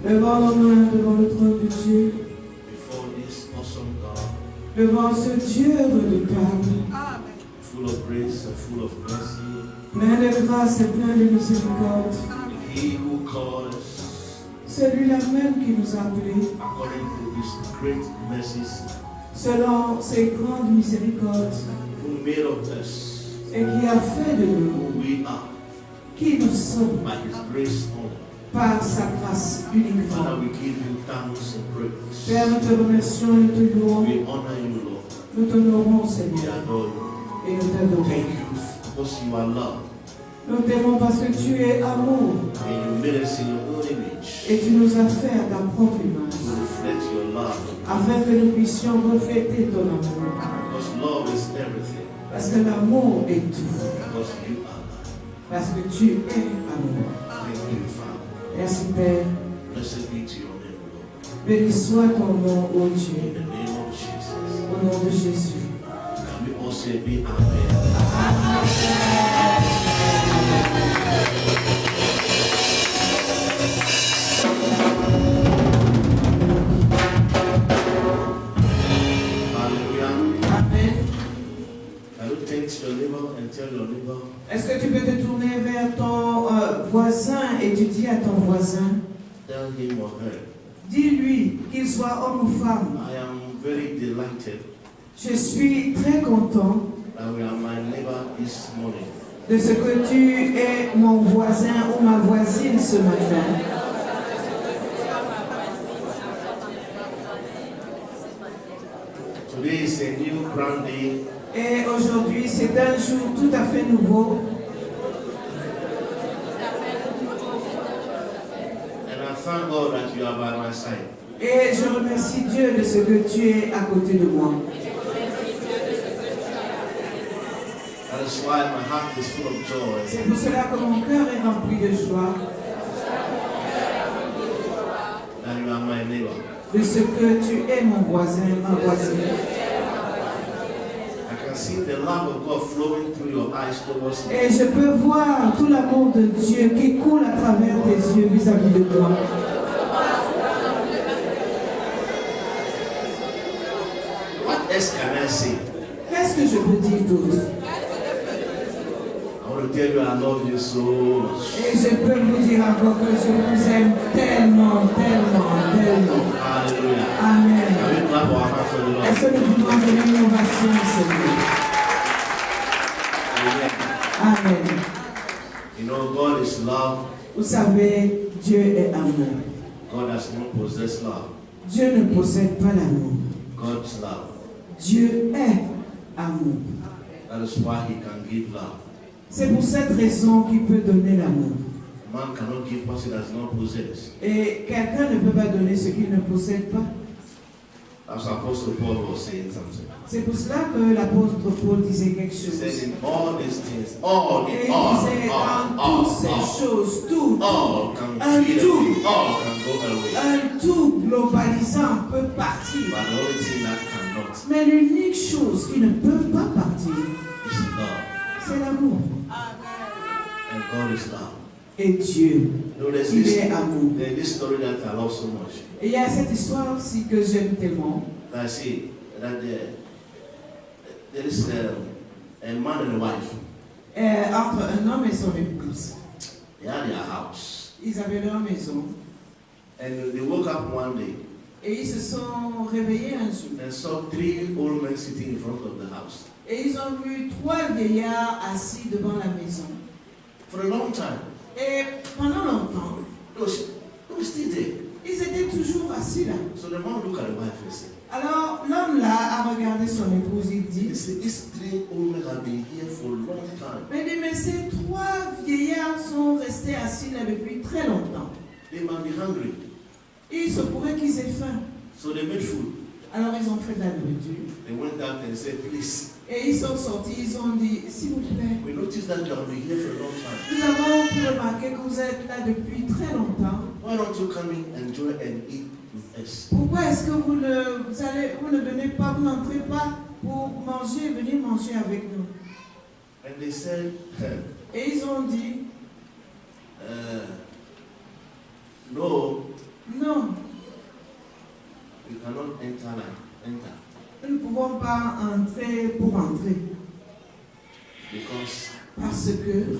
Levons nos mains devant le trône de Dieu. Before this awesome God. Devant ce Dieu redoutable. Full of grace and full of mercy. Plein de grâce et plein de miséricorde. He who called us. Celui-là même qui nous a appelés. According to his great mercies. Selon ses grandes miséricordes. Who made of us. Et qui a fait de nous. Who we are. Qui nous sommes. By his grace only. Par sa grâce uniquement. Father, we give you thanks and praise. Père, nous te remercions et nous te louons. We honor you, Lord. Nous t'honorons, We Seigneur. adore you. Et nous t'adorons. Thank you because you are love. Nous t'aimons parce que tu es amour. And you made us in your own image. Et tu nous as fait à ta propre image. To reflect your love. Afin que nous puissions refléter ton amour. Because love is everything. Parce que l'amour est tout. Because you are love. Parce que tu es amour. Thank you, Father. Merci Père. Blessed be to your name, Lord. Béni soit ton nom, ô Dieu. In the name of Jesus. Au nom de Jésus. Can we all say be Amen? Hallelujah. Amen. Can you turn to your neighbor and tell your neighbor? Est-ce que tu peux te tourner vers ton voisin et tu dis à ton voisin, Tell him or her. dis-lui qu'il soit homme ou femme. I am very delighted Je suis très content that we are my neighbor this morning. de ce que tu es mon voisin ou ma voisine ce matin. Today is a new grand day. Et aujourd'hui, c'est un jour tout à fait nouveau. And I thank God that you are by my side. Et je remercie Dieu de ce que tu es à côté de moi. That is why my heart is full of joy. C'est pour cela que mon cœur est rempli de joie That you are my neighbor. de ce que tu es mon voisin, ma voisine. I can see the love of God flowing through your eyes towards me. Et je peux voir tout l'amour de Dieu qui coule à travers tes yeux vis-à-vis de moi. What else can I say? Qu'est-ce que je peux dire d'autre? I want to tell you I love you so much. Et je peux vous dire encore que je vous aime tellement, tellement, tellement. Hallelujah. Amen. Can we clap our hands for the Lord? Est-ce que nous pouvons donner une ovation, Seigneur? Amen. Amen. You know, God is love. Vous savez, Dieu est amour. God has not possessed love. Dieu ne possède pas l'amour. God's love. Dieu est amour. That is why He can give love. C'est pour cette raison qu'il peut donner l'amour. Man cannot give what he does not possess. Et quelqu'un ne peut pas donner ce qu'il ne possède pas. That's Apostle Paul was saying something. C'est pour cela que l'apôtre Paul disait quelque He chose. said in all these things, all, Et il all, disait dans toutes ces choses, tout, all can un feel tout, away, all can go away. un tout globalisant peut partir. But the only thing that cannot Mais l'unique chose qui ne peut pas partir, is love. c'est l'amour. And God is love. Et Dieu, You know, there's il est amour. this story that I love so much. Et il y a cette histoire aussi que j'aime tellement. I see that there is a man and a wife. Entre un homme et son épouse. They had their house. Ils avaient leur maison. And they woke up one day Et ils se sont réveillés un jour. and saw 3 old men sitting in front of the house. Et ils ont vu 3 vieillards assis devant la maison. For a long time. Et pendant longtemps, They were still there. ils étaient toujours assis là. So the man looked at the wife and said, Alors l'homme là a regardé son épouse, il He dit, said, these three old men have been here for a long time. mais ces trois vieillards sont restés assis là depuis très longtemps. They might be hungry. Et il se pourrait qu'ils aient faim. So they made food. Alors ils ont fait de la nourriture. They went out and said, please, Et ils sont sortis, ils ont dit, s'il vous plaît, we noticed that you have been here for a long time. nous avons pu remarquer que vous êtes là depuis très longtemps. Why don't you come in, enjoy and eat with us? Pourquoi est-ce que vous ne venez pas, vous n'entrez pas pour manger, venir manger avec nous? And they said, Et ils ont dit, no, non, we cannot enter. nous ne pouvons pas entrer pour entrer. Because Parce que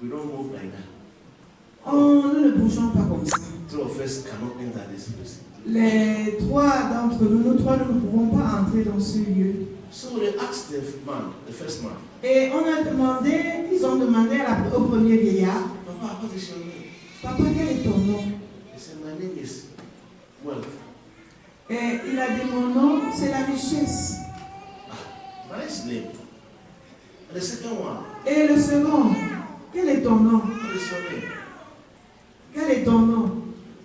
we don't move like that. nous ne bougeons pas comme ça. Two of us cannot enter this place. Les trois d'entre nous, nous trois, nous ne pouvons pas entrer dans ce lieu. So they asked the first man, Et ils ont demandé au premier vieillard, Papa, what is your name? Papa, quel est ton nom? He said, my name is Wealth. Et il a dit, mon nom, c'est la richesse. Nice name. And the second one, Et le second, quel est ton nom? what is your name? Quel est ton nom?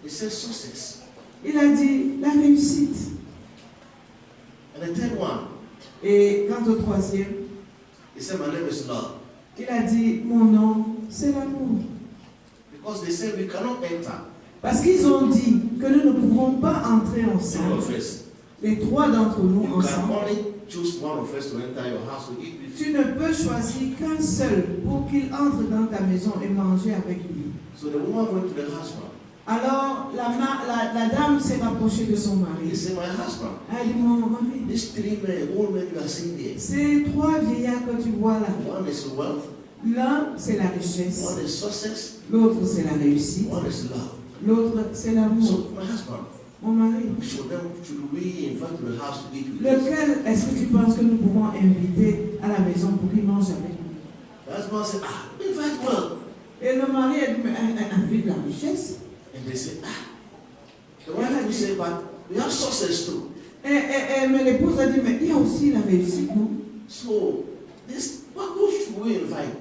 He said, Success. Il a dit, la réussite. And the third one, Et quant au troisième, he said, my name is Love. il a dit, mon nom, c'est l'amour. Because they said we cannot enter. Parce qu'ils ont dit que nous ne pouvons pas entrer Two ensemble. of us. Les trois d'entre nous You can ensemble. only choose one of us to enter your house to eat with you. Tu ne peux choisir qu'un seul pour qu'il entre dans ta maison et manger avec lui. So the woman went to the husband. Alors la dame s'est rapprochée de son He mari. said, my husband, Elle a dit, mon mari, these three men, old men you are seeing here, ces trois vieillards que tu vois là, one is wealth, l'un c'est la richesse, one is success, l'autre c'est la réussite, one is love. l'autre c'est l'amour. So my husband, Mon mari, should we invite to the house to eat with us? lequel est-ce que tu penses que nous pouvons inviter à la maison pour qu'il mange avec nous? The husband said, invite wealth. Et le mari a dit, mais invite la richesse. And they said, the wife will say, but we have success too. Mais l'épouse a dit, mais il y a aussi la réussite, non? So who should we invite?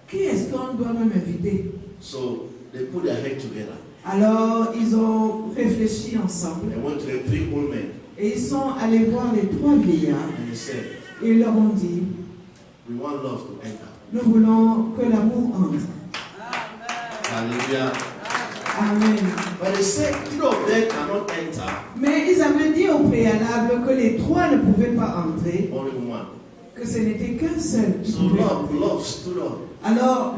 Qui est-ce qu'on doit même inviter? So they put their head together Alors, ils ont réfléchi ensemble and went to the three old men et ils sont allés voir les trois vieillards and they said, et ils leur ont dit, we want love to enter. nous voulons que l'amour entre. Hallelujah. Amen. But they said, three of them cannot enter, Mais ils avaient dit au préalable que les trois ne pouvaient pas entrer, only one. que ce n'était qu'un seul qui So pouvait entrer. love stood up Alors,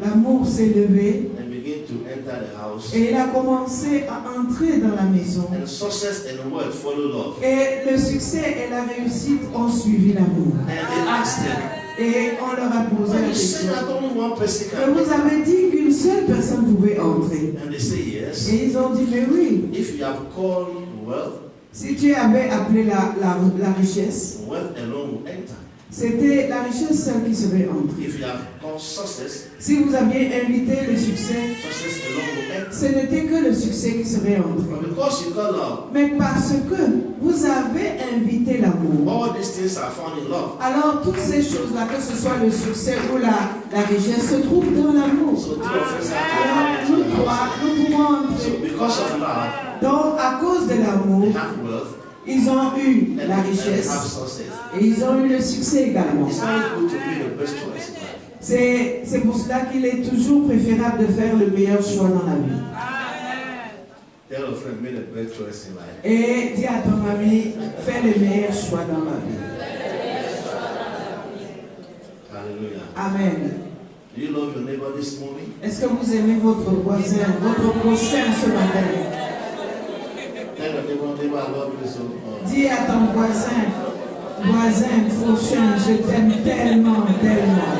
l'amour s'est levé and began to enter the house. et il a commencé à entrer dans la maison. And success and wealth follow love. Et le succès et la réussite ont suivi l'amour. And they asked them, Et on leur a posé but la you said question. that only one person Mais can vous enter. avez dit qu'une seule personne pouvait entrer. And they say yes. Et ils ont dit, mais oui, If you have called wealth, si tu avais appelé la richesse, wealth alone will enter. c'était la richesse seule qui serait entrée. If you have called success, Si vous aviez invité le succès, success alone will enter. ce n'était que le succès qui serait entré. But because you call love, Mais parce que vous avez invité l'amour, all these things are found in love. alors toutes ces choses-là, que ce soit le succès ou la richesse, se trouvent dans l'amour. So three of us Alors are nous together. trois, nous pouvons So entrer. because of love, Donc à cause de l'amour, they have wealth ils ont eu and la have richesse success. et ils ont eu le succès également. It's not good to be the best choice in life. C'est pour cela qu'il est toujours préférable de faire le meilleur choix dans la vie. Tell a friend, make the best choice in life. Et dis à ton ami, fais le meilleur choix dans la vie. Hallelujah. Amen. Do you love your neighbor this morning? Est-ce que vous aimez votre voisin, votre prochain ce matin? Tell your neighbor, I love you so much. Dis à ton voisin, prochain, je t'aime tellement, tellement.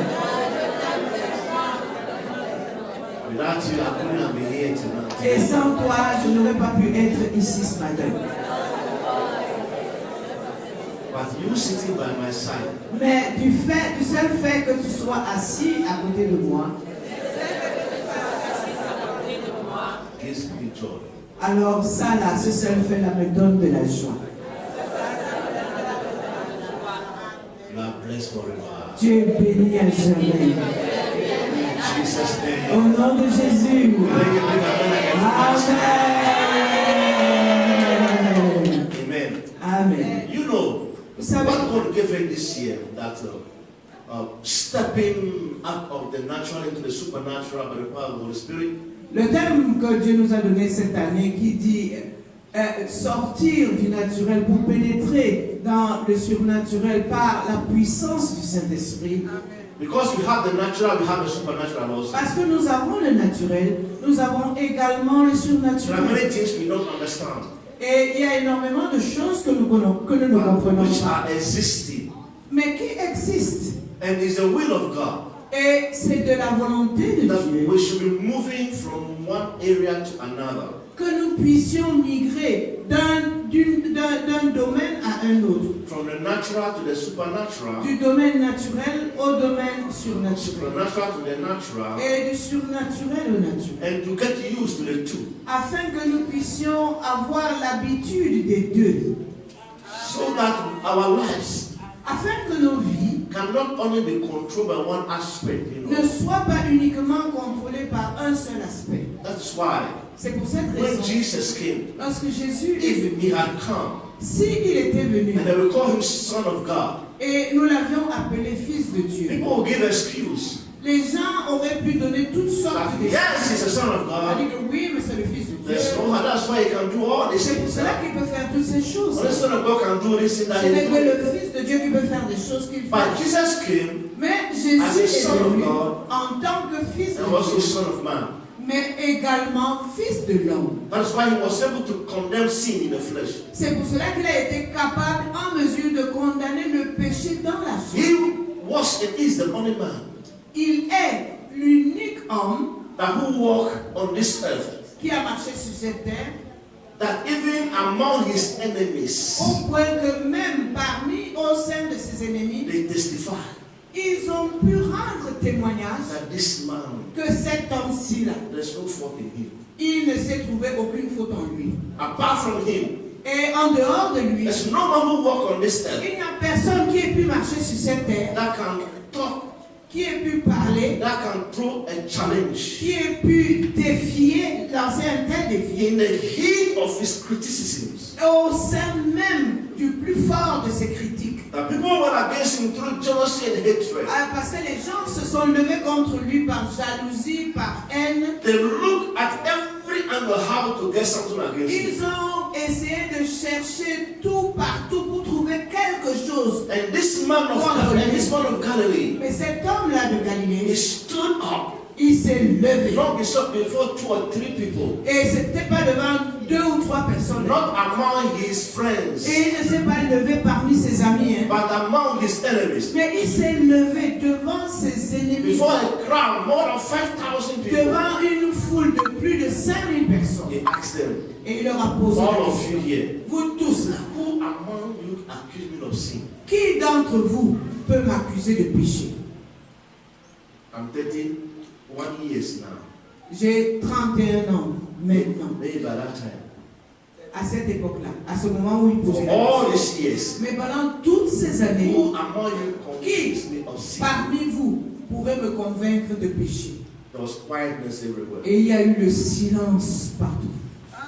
Without you, I couldn't have been here tonight. Et sans toi, je n'aurais pas pu être ici ce matin. But you sitting by my side Mais du seul fait que tu sois assis à côté de moi, gives me joy. Alors ça là, ce seul fait là me donne de la joie. You are blessed forever. Tu es béni à jamais. In Jesus' name. Au nom de Jésus. Amen. Amen. You know, Vous savez, what God gave us this year, that stepping out of the natural into the supernatural by the power of the Holy Spirit. le thème que Dieu nous a donné cette année qui dit sortir du naturel pour pénétrer dans le surnaturel par la puissance du Saint-Esprit. Because we have the natural, we have the supernatural also. Parce que nous avons le naturel, nous avons également le There are surnaturel. many things we don't understand, Et il y a énormément de choses que nous ne comprenons which pas, are existing. mais qui existent. And it's the will of God Et c'est de la volonté de that Dieu we should be moving from one area to another. que nous puissions migrer d'un domaine à un autre, From the natural to the supernatural, du domaine naturel au domaine surnaturel, supernatural to the natural, et du surnaturel au naturel, and to get used to the two. afin que nous puissions avoir l'habitude des deux, So that our lives afin que nos vies cannot only be controlled by one aspect, ne soient pas uniquement contrôlées par un seul aspect. That's why C'est pour cette when raison, Jesus came, lorsque Jésus est if venu, he had come, s'il était venu, and they will call him Son of God, et nous l'avions appelé Fils de Dieu, people will give excuse les gens auraient pu donner toutes sortes that d'excuses. yes, he's the Son of On a dit God. que oui, mais c'est le Fils de Dieu. There's no, that's why he can do all these C'est pour things. cela qu'il peut faire toutes ces choses. Only Son of God can do this thing that Ce he n'est que did. le Fils de Dieu qui peut faire des choses qu'il fait. But Jesus came Mais as Jésus a est Son of venu God en tant que Fils and also de Dieu, Son of Man. mais également Fils de l'homme. That's why he was able to condemn sin in the flesh. C'est pour cela qu'il a été capable, en mesure de condamner le péché dans la chair. He was and is the only man Il est l'unique homme that who walked on this earth, qui a marché sur cette terre, that even among his enemies, au point que même parmi, au sein de ses ennemis, they testify ils ont pu rendre témoignage that this man, que cet homme-ci là, there's no fault in him. il ne s'est trouvé aucune faute en lui. Apart from him, Et en dehors de lui, there's no man who walk on this earth il n'y a personne qui ait pu marcher sur cette terre, that can talk, qui ait pu parler, that can throw a challenge qui ait pu défier, lancer un tel défi, in the heat of his criticisms. au sein même du plus fort de ses critiques. The people were against him through jealousy and hatred. Parce que les gens se sont levés contre lui par jalousie, par haine. They look at every angle how to get something against him. Ils ont essayé de chercher tout partout pour trouver quelque chose. And this man of Galilee, Mais cet homme-là de he Galilée, stood up, il s'est levé. not before 2 or 3 people, Et ce n'était pas devant 2 ou 3 personnes. not among his friends, Et il ne s'est pas levé parmi ses amis. Hein. but among his enemies. Mais il s'est levé devant ses ennemis. Before a crowd, more than 5,000 people, Devant une foule de plus de 5000 personnes. he asked them, Et il leur a posé all la of question. you here, Vous tous là, who among you accuse me of sin? qui d'entre vous peut m'accuser de péché? I'm 31 years now. J'ai 31 ans maintenant, Maybe by that time. à cette époque-là, à ce moment où il For posait la all question. these years, Mais pendant toutes ces années, who among you convinced me of sin? parmi vous pourrait me convaincre de péché? There was quietness everywhere. Et il y a eu le silence partout.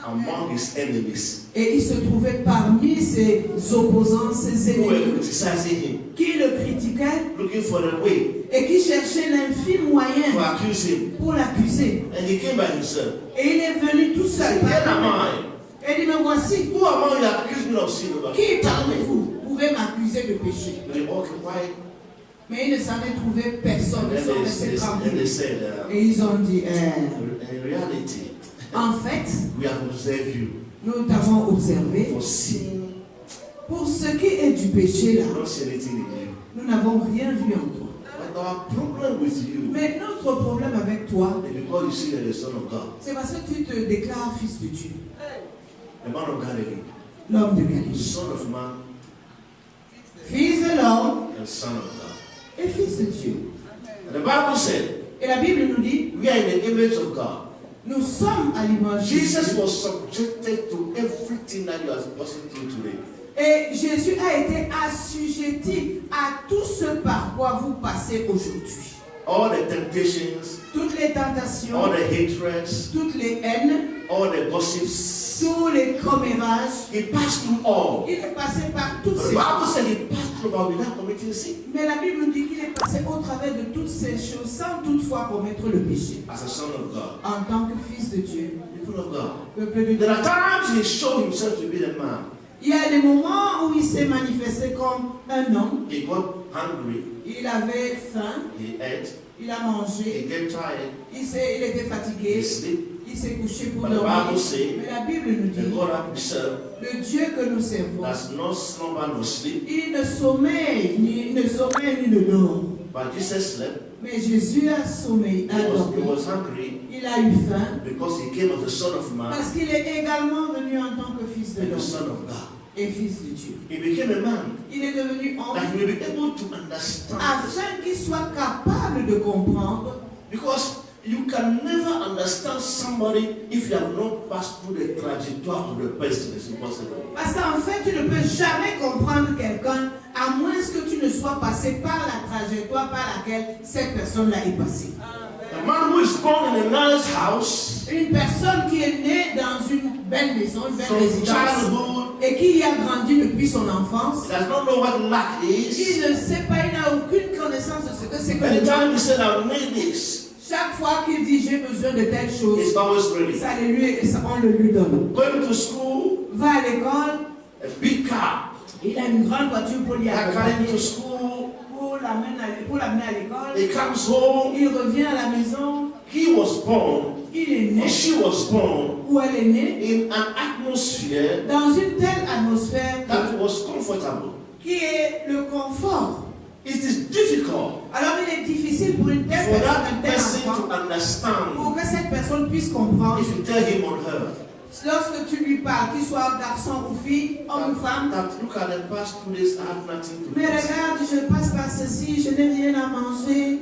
Among his enemies, Et il se trouvait parmi ses opposants, ses who were ennemis, criticizing him, qui le critiquaient looking for a way et qui cherchaient l'infime to moyen accuse him. pour l'accuser. And he came by himself. Et il est venu tout seul. Here am I. Et il dit, me voici. Who among you accuse me of sin? Qui parmi vous pourrait m'accuser de péché? They all kept quiet. Mais il ne s'en est trouvé personne. Ils sont restés And they tranquilles. said, Et ils ont dit, in reality, en fait, we have observed you nous t'avons observé. for sin. Pour ce qui est du péché là, We don't see anything in you. nous n'avons rien vu en toi. But our problem with you Mais notre problème avec toi, is because you see that the Son of God, c'est parce que tu te déclares fils de Dieu, the man of Galilee, l'homme de Galilée. Son of Man Fils de l'homme and Son of God. et fils de Dieu. And the Bible said, Et la Bible nous dit, we are in the image of God. Nous sommes à l'image de Jesus Dieu. was subjected to everything that you are passing through today. Et Jésus a été assujetti à tout ce par quoi vous passez aujourd'hui. All the temptations, Toutes les all tentations, the hatreds, toutes les haines, all the gossips. tous les commérages. He passed through all. Il est passé par toutes But the ces Bible choses. said he passed through all without committing sin. Mais la Bible nous dit qu'il est passé au travers de toutes ces choses sans toutefois commettre le péché. As a son of God, En tant que fils de Dieu, people of God. peuple de Dieu. There are times he showed himself to be the man. Il y a des moments où il s'est manifesté comme un homme. He got hungry, Il avait faim, he ate, il a he mangé, get tired, il était he fatigué, sleep. il s'est couché pour But the dormir. Bible says Mais la Bible nous the dit, God that we serve le Dieu que nous servons, does not slumber nor sleep. il ne sommeille ni ne dort. But Jesus slept. Mais Jésus a sommeillé, a He dormi. was hungry Il a eu faim because he came as the Son of Man parce qu'il est également venu en tant que fils de and the l'homme Son of God. et fils de Dieu. He became a man Il est devenu homme that he will be able to understand. afin qu'il soit capable de comprendre. Because you can never understand somebody if you have not passed through the trajectoire of the person. It's impossible. Parce qu'en fait, tu ne peux jamais comprendre quelqu'un à moins que tu ne sois passé par la trajectoire par laquelle cette personne-là est passée. A man who is born in a nice house, Une personne qui est née dans une belle maison, une belle from résidence, childhood, et qui y a grandi depuis son enfance, does not know what lack il is. ne sait pas, il n'a aucune connaissance de ce que c'est que le Anytime he said, I need this, Chaque fois qu'il dit j'ai besoin de telle chose, it's always ready. on le lui donne. Going to school, Va à l'école, a big car. il a une grande voiture pour l'y They are carrying accompagner, to school. pour l'amener à l'école. He comes home. Il revient à la maison, He was born, il est né, or she was born, ou elle est née, in an atmosphere dans une telle atmosphère that was comfortable. qui est le confort. It is difficult Alors il est difficile pour une telle for personne, that un tel person enfant, to understand pour que cette personne puisse comprendre. if you tell him or her Lorsque tu lui parles, qu'il soit garçon ou fille, homme ou femme, that look at the past 2 days, I have nothing to mais do. regarde, je passe par ceci, je n'ai rien à manger.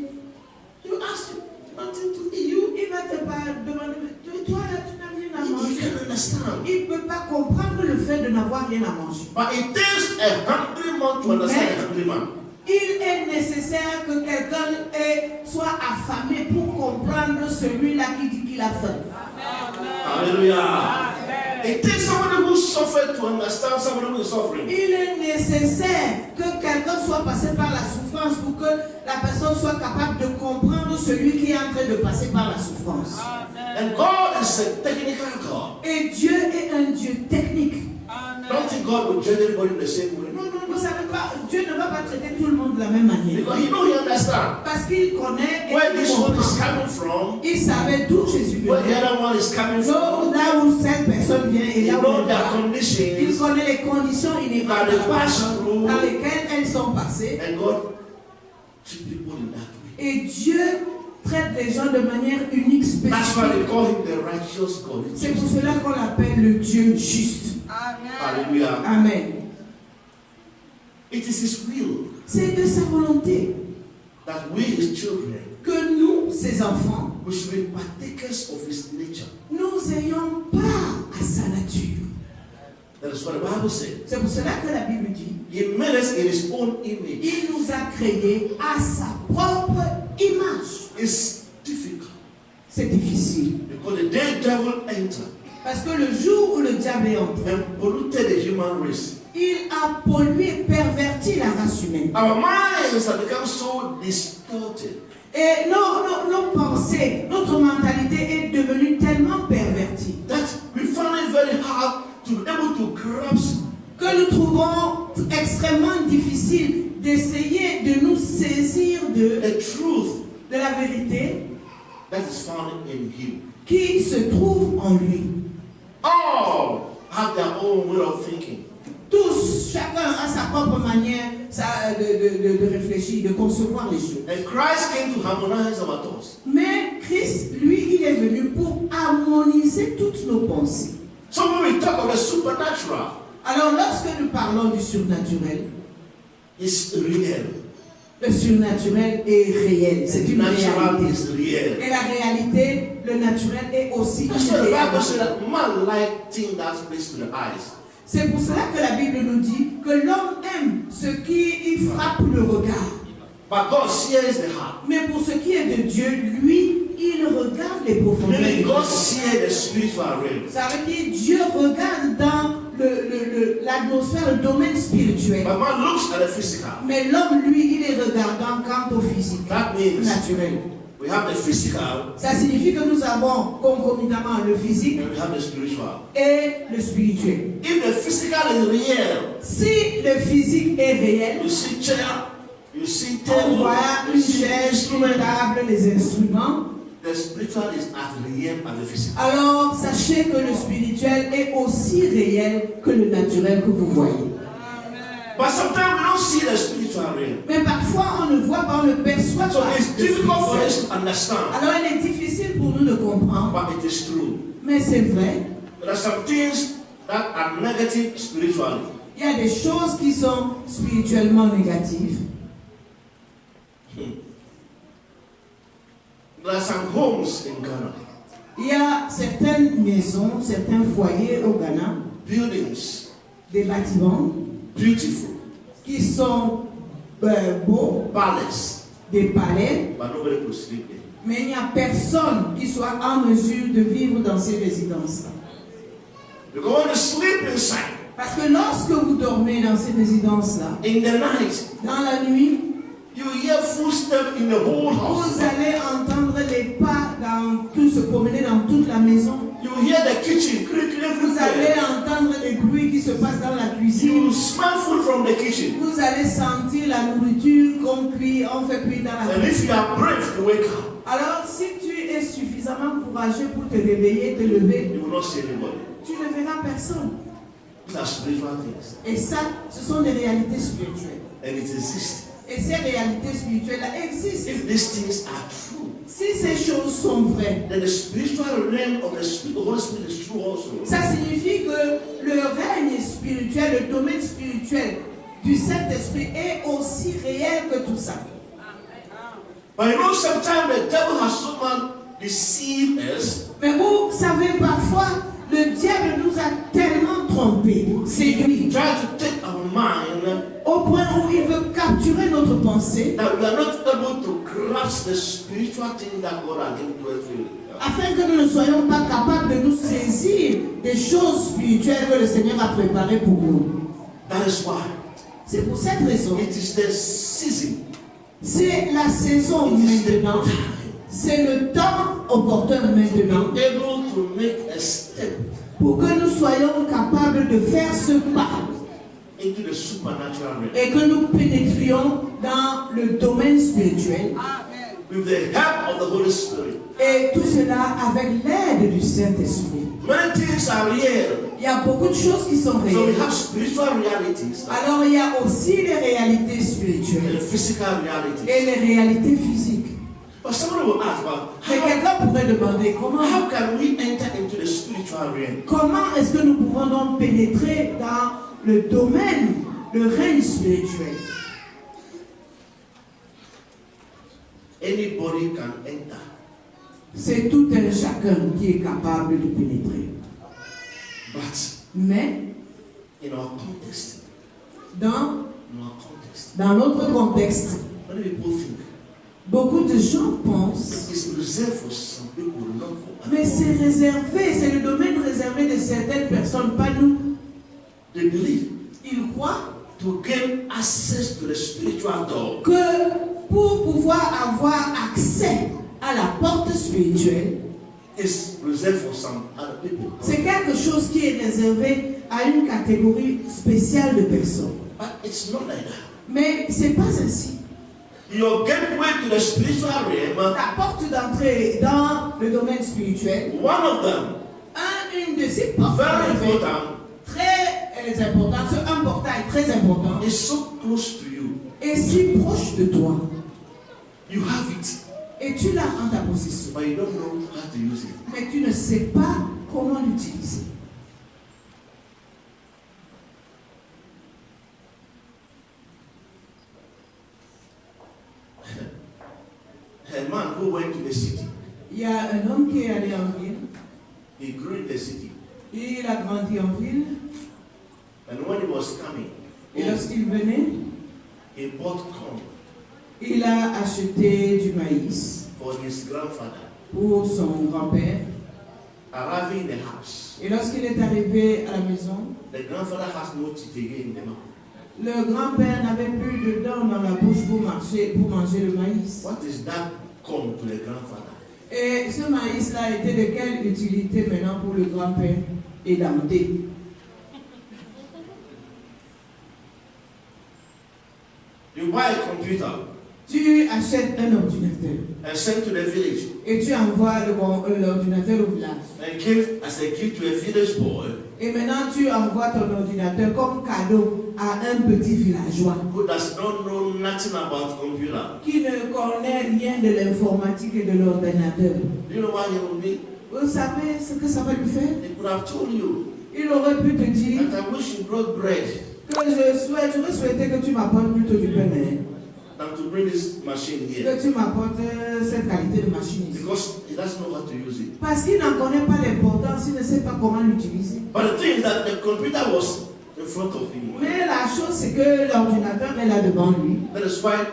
You ask him, nothing to eat. You, Il va te demander, toi là, tu n'as rien à you manger. can understand. Il ne peut pas comprendre le fait de n'avoir rien à manger. But it takes a hungry man to understand a hungry man. Il est nécessaire que quelqu'un soit affamé pour comprendre celui-là qui dit qu'il a faim. Hallelujah. It takes somebody who suffered to understand somebody who is suffering. Il est nécessaire que quelqu'un soit passé par la souffrance pour que la personne soit capable de comprendre celui qui est en train de passer par la souffrance. And God is a technical God. Et Dieu est un Dieu technique. Don't think God will judge everybody in the same way. No, no, Vous no. savez pas, Dieu ne va pas traiter tout le monde de la même manière. Because he knows, he understands Parce qu'il connaît et where il this one is comprend. coming from, Il savait d'où Jésus where the venait. other one is coming Donc from. là où cette personne vient et He là où knows elle their va. Il conditions, connaît les conditions inhérentes that they pass through, dans lesquelles elles sont passées. and God treats people in that way. Et Dieu traite les gens de manière unique, That's why they spécifique. call him the righteous God. C'est pour cela qu'on l'appelle le Dieu juste. Hallelujah. Amen. It is his will C'est de sa volonté that we, his children, que nous, ses enfants, we should be partakers of his nature. nous ayons part à sa nature. That is what the Bible says. C'est pour cela que la Bible dit, He made us in his own image. il nous a créés à sa propre image. It's difficult C'est difficile. because the day devil entered Parce que le jour où le diable est entré, and polluted the human race, il a pollué, perverti la race humaine. our minds have become so distorted Et nos pensées, notre mentalité est devenue tellement pervertie that we find it very hard to be able to grasp que nous trouvons extrêmement difficile d'essayer de nous saisir de the truth la vérité that is found in him. qui se trouve en lui. All have their own way of thinking. Tous, chacun a sa propre manière de réfléchir, de concevoir les choses. And Christ came to harmonize our thoughts. Mais Christ, lui, il est venu pour harmoniser toutes nos pensées. So when we talk of the supernatural, Alors, lorsque nous parlons du surnaturel, it's real. le surnaturel est réel, c'est The une natural réalité. is real. Et la réalité, le naturel est aussi That's why the irréel. Bible says that man like things that please to the eyes. C'est pour cela que la Bible nous dit que l'homme aime ce qui frappe le regard. But God sees the heart. Mais pour ce qui est de Dieu, lui, il regarde les profondeurs. Meaning des God cœurs. sees the spiritual realm. Ça veut dire Dieu regarde dans l'atmosphère, le domaine spirituel. But man looks at the physical. Mais l'homme, lui, il est regardant quant au physique, That means naturel. we have the physical Ça signifie que nous avons concomitamment le physique and we have the spiritual. et le spirituel. If the physical is real, Si le physique est réel, you see chair, you see on table, voit you une see chaise, une instrument. table, les instruments. The spiritual is as real as the physical. Alors, sachez que le spirituel est aussi réel que le naturel que vous voyez. But sometimes we don't see the spiritual realm. Mais parfois, on ne voit pas, on ne perçoit So pas. it's le difficult for spirituel. us to understand, Alors, il est difficile pour nous de comprendre, but it is true. mais c'est vrai. There are some things that are negative spiritually. Il y a des choses qui sont spirituellement négatives. There are some homes in Ghana, Il y a certaines maisons, certains foyers au Ghana, buildings, des bâtiments beautiful, qui sont beaux, palace, des palais, but nobody could sleep in. mais il n'y a personne qui soit en mesure de vivre dans ces résidences-là. You go to sleep inside. Parce que lorsque vous dormez dans ces résidences-là, In the night, dans la nuit, you hear footsteps in the whole house. vous allez entendre les pas tout se promener dans toute la maison. You hear the kitchen creaking Vous allez everywhere. entendre les bruits qui se passent dans la cuisine. You smell food from the kitchen. Vous allez sentir la nourriture qu'on cuit, on fait cuire dans la And if cuisine. you are brave to wake up, Alors, si tu es suffisamment courageux pour te réveiller, te lever, you will not see anybody. tu ne verras personne. These are spiritual things. Et ça, ce sont des réalités spirituelles. And it exists. Et ces réalités spirituelles-là existent. If these things are true, Si ces choses sont vraies, then the spiritual realm of the Spirit, the Holy Spirit is true also. ça signifie que le règne spirituel, le domaine spirituel du Saint-Esprit est aussi réel que tout ça. But you know, sometimes the devil has so much deceived us. Mais vous savez, parfois, le diable nous a tellement trompés, He séduits, tries to take our mind au point où il veut capturer notre pensée, that we are not able to grasp the spiritual thing that God has given to us. afin que nous ne soyons pas capables de nous saisir des choses spirituelles que le Seigneur a préparées pour nous. That is why C'est pour cette raison, it is the season. c'est la saison It is the maintenant, time c'est le temps opportun maintenant, to be able to make a step pour que nous soyons capables de faire ce pas into the supernatural realm et que nous pénétrions dans le domaine spirituel. with the help of the Holy Spirit. Et tout cela avec l'aide du Saint-Esprit. Many things are real. Il y a beaucoup de choses qui sont So we réelles. have spiritual realities Alors il y a aussi les réalités and spirituelles physical realities. et les réalités physiques. But somebody will ask, well, Mais quelqu'un pourrait demander how can we enter into the spiritual realm? comment est-ce que nous pouvons donc pénétrer dans le domaine, le règne spirituel. Anybody can enter. C'est tout un chacun qui est capable de pénétrer. But Mais in our context, dans in our context, notre contexte, many people think beaucoup de gens pensent, it's reserved for some people, not for mais others. c'est réservé, c'est le domaine réservé de certaines personnes, pas nous. They believe Ils croient to gain access to the spiritual door, que pour pouvoir avoir accès à la porte spirituelle, is reserved for some other people. c'est quelque chose qui est réservé à une catégorie spéciale de personnes. But it's not like that. Mais c'est pas ainsi. Your gateway to the spiritual realm, La porte d'entrée dans le domaine spirituel, one of them, une de ces portes very d'entrée important, très importante, c'est un portail très important, is so close to you. est si proche de toi, You have it, et tu l'as en ta possession, but you don't know how to use it. mais tu ne sais pas comment l'utiliser. A man who went to the city, Il Il y a un homme qui est allé en ville. He grew in the city. Il a grandi en ville. And when he was coming, Et lorsqu'il venait, he bought corn il a acheté du maïs for his grandfather. pour son grand-père. Arriving in the house, Et lorsqu'il est arrivé à la maison, the grandfather has no teeth again in the mouth. le grand-père n'avait plus de dents dans la bouche pour manger le maïs. What is that corn to the grandfather? Et ce maïs-là était de quelle utilité maintenant pour le grand-père édenté? You buy a computer Tu achètes un ordinateur and send to the village et tu envoies l'ordinateur au village. and give as a gift to a village boy Et maintenant tu envoies ton ordinateur comme cadeau à un petit villageois who does not know nothing about computer. qui ne connaît rien de l'informatique et de l'ordinateur. Do you know what he will need? Vous savez ce que ça va lui faire? He could have told you Il aurait pu te dire that I wish you brought bread que j'aurais souhaité que tu m'apportes plutôt du pain, hein, than to bring this machine here. que tu m'apportes cette qualité de machine ici. Because he doesn't know how to use it. Parce qu'il n'en connaît pas l'importance, il ne sait pas comment l'utiliser. But the thing is that the computer was in front of him. Mais la chose, c'est que l'ordinateur est là devant lui. That is why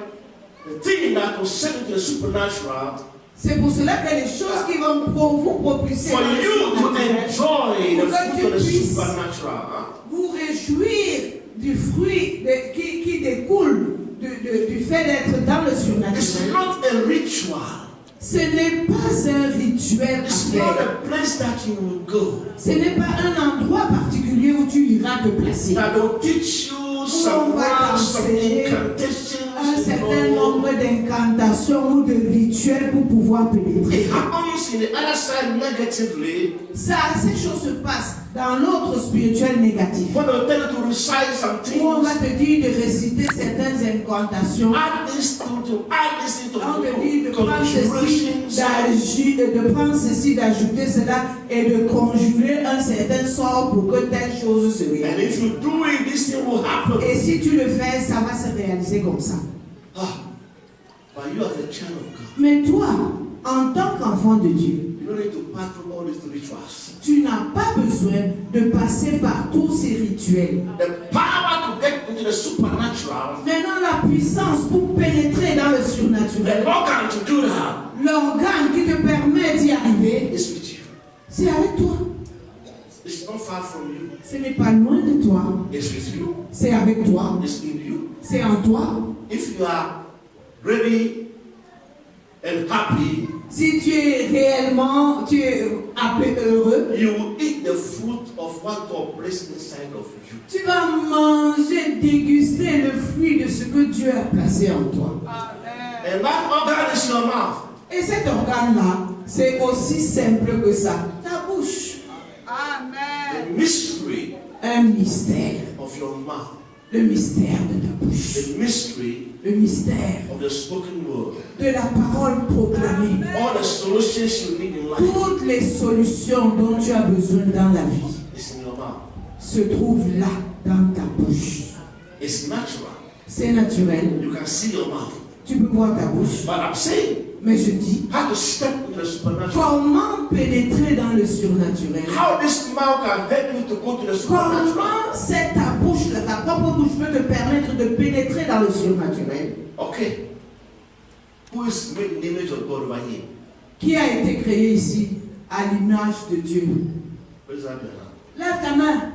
the thing that will send you to the supernatural, C'est pour cela que les choses qui vont vous propulser for dans le you to surnaturel, enjoy the pour que fruit of the tu puisses supernatural, vous réjouir du fruit qui découle du fait d'être dans le it's surnaturel. not a ritual. Ce n'est pas un rituel à It's not faire. a place that you will go. Ce n'est pas un endroit particulier où tu iras te placer. That will teach you on some va words, some t'enseigner incantations. Un you certain know. nombre d'incantations ou de rituels pour pouvoir pénétrer. It happens in the other side negatively. Ça, ces choses se passent dans l'autre spirituel négatif. When they tell you to recite some Où on va things, te dire de réciter certaines incantations. add this to add this into On te dit de prendre conjurations. de prendre ceci, d'ajouter cela et de conjurer un certain sort pour que telle chose se And réalise. if you do it, this thing will happen. Et si tu le fais, ça va se réaliser comme ça. Ah, but you as a child of God, Mais toi, en tant qu'enfant de Dieu, you don't need to pass through all these rituals. tu n'as pas besoin de passer par tous ces rituels. The power to get into the supernatural, Maintenant, la puissance pour pénétrer dans le the surnaturel, organ to do that, l'organe qui te permet d'y arriver, is with you. c'est avec toi. It's not far from you. Ce n'est pas loin de toi, It's with you. c'est avec toi, It's in you. c'est en toi. If you are ready and happy, Si tu es réellement, tu es heureux, you will eat the fruit of what God placed inside of you. tu vas manger, déguster le fruit de ce que Dieu a placé en toi. And that organ is your mouth. Et cet organe-là, c'est aussi simple que ça. Ta bouche. The mystery Un mystère. of your mouth. Le mystère de ta bouche. The mystery Le mystère of the spoken word. de la parole proclamée. All the solutions you need in life Toutes les solutions dont tu as besoin dans la vie is in your mouth. se trouvent là, dans ta bouche. It's natural. C'est naturel. You can see your mouth. Tu peux voir ta bouche. But I'm saying, Mais je dis, how to step into the supernatural. comment pénétrer dans le surnaturel? How this mouth can help you to go to the supernatural. Comment c'est ta bouche, là, ta propre bouche peut te permettre de pénétrer dans le surnaturel? Okay. Who is made in the image of God over here? Qui a été créé ici à l'image de Dieu? Raise up your hand. Lève ta main.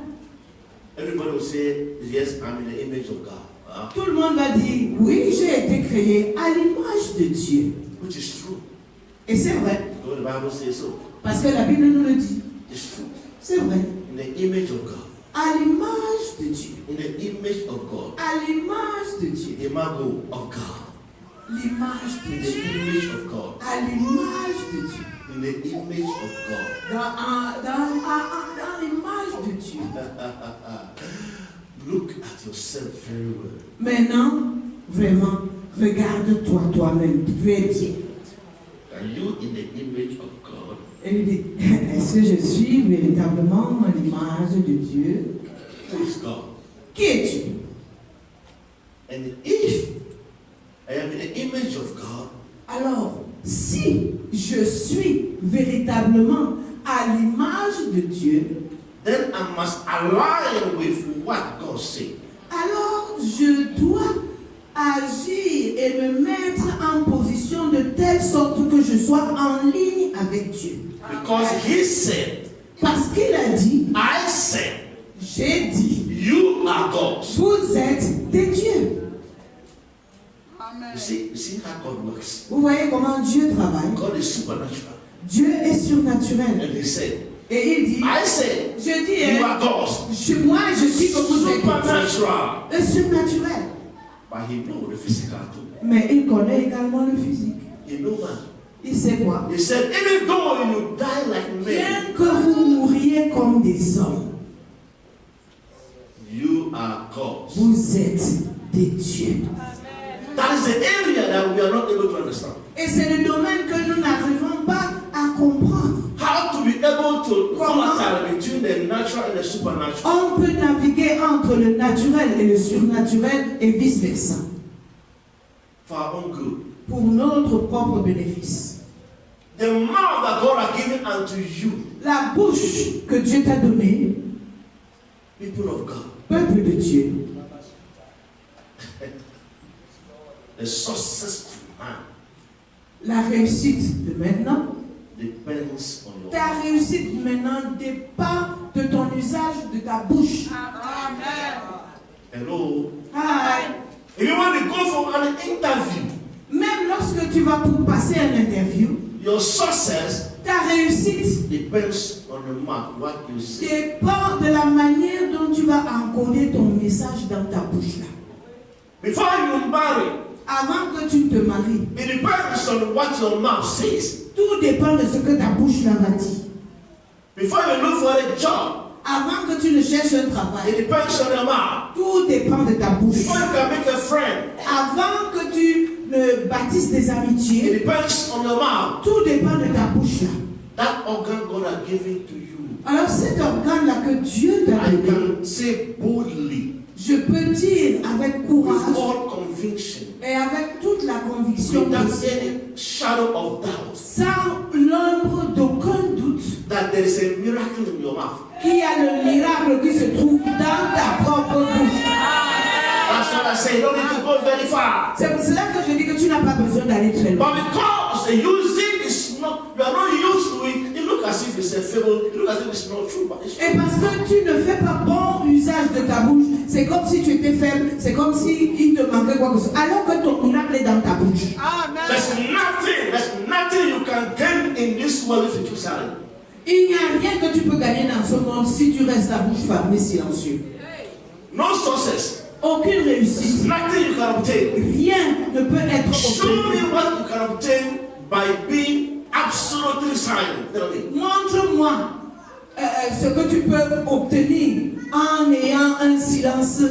Everybody will say, yes, I'm in the image of God. Tout le monde va dire, oui, j'ai été créé à l'image de Dieu. Which is true. Et c'est vrai, The Bible says so. parce que la Bible nous le dit. It's true. C'est vrai. In the image of God. À l'image de Dieu. In the image of God. À l'image de Dieu. Imago of God. L'image de In the Dieu. image of God. À l'image de Dieu. In the image of God. Dans l'image de Dieu. Look at yourself very well. Maintenant, vraiment, regarde-toi toi-même très bien. Are you in the image of God? Et il dit, est-ce que je suis véritablement à l'image de Dieu? Who is God? Qui es-tu? And if I am in the image of God, Alors, si je suis véritablement à l'image de Dieu, then I must align with what God said. alors je dois agir et me mettre en position de telle sorte que je sois en ligne avec Dieu. Because He said, Parce qu'il a dit, I said, j'ai dit, you are God. vous êtes des dieux. You see how God works. Vous voyez comment Dieu travaille? God is supernatural. Dieu est surnaturel. And He said, Et il dit, I said, je dis, you are God. moi je dis que vous êtes Supernatural. le surnaturel. But He knows the physical too. Mais il connaît également le physique. He knows man. Il sait quoi? He said, even though you die like men, Bien que vous mouriez comme des hommes, you are God. vous êtes des dieux. That is the area that we are not able to understand. Et c'est le domaine que nous n'arrivons pas à comprendre. How to be able to volatile between the natural and the supernatural. On peut naviguer entre le naturel et le surnaturel et vice-versa. For our own good. Pour notre propre bénéfice. The mouth that God has given unto you, La bouche que Dieu t'a donnée, people of God, peuple de Dieu, the success of man la réussite de maintenant, depends on your ta mouth. réussite maintenant dépend de ton usage de ta bouche. Hello. Hi. If you want to go for an interview, Même lorsque tu vas pour passer un interview, your success ta réussite depends on the mouth, what you say. dépend de la manière dont tu vas encoder ton message dans ta bouche là. Before you marry, Avant que tu te maries, it depends on what your mouth says. tout dépend de ce que ta bouche là va dire. Before you look for a job, Avant que tu ne cherches un it travail, depends on your mouth. tout dépend de ta bouche. Before you can make a friend, Avant que tu ne bâtisses des it amitiés, depends on your mouth. tout dépend de ta bouche là. That organ God has given to you, Alors cet organe là que Dieu t'a I donné, can say boldly, je peux dire avec with courage all conviction, et avec toute la conviction without possible, any shadow of doubt, sans l'ombre d'aucun doute, that there is a miracle in your mouth. qu'il y a le miracle qui se trouve dans ta propre bouche. That's what I say. You don't need to go very far. C'est pour cela que je dis que tu n'as pas besoin d'aller très loin. But because the using is not, you are not used to it, it looks as if it's a fable, it looks as if it's not true, but it's Et true. parce que tu ne fais pas bon usage de ta bouche, c'est comme si tu étais faible, c'est comme si il te manquait quoi que ce soit, alors que ton miracle est dans ta bouche. There's nothing you can gain in this world if you keep silent. Il n'y a rien que tu peux gagner dans ce monde si tu restes la bouche fermée, silencieux. No success. Aucune réussite, Nothing you can obtain. rien ne peut être Show obtenu. me what you can obtain by being absolutely silent. Tell me. Montre-moi ce que tu peux obtenir en ayant un silence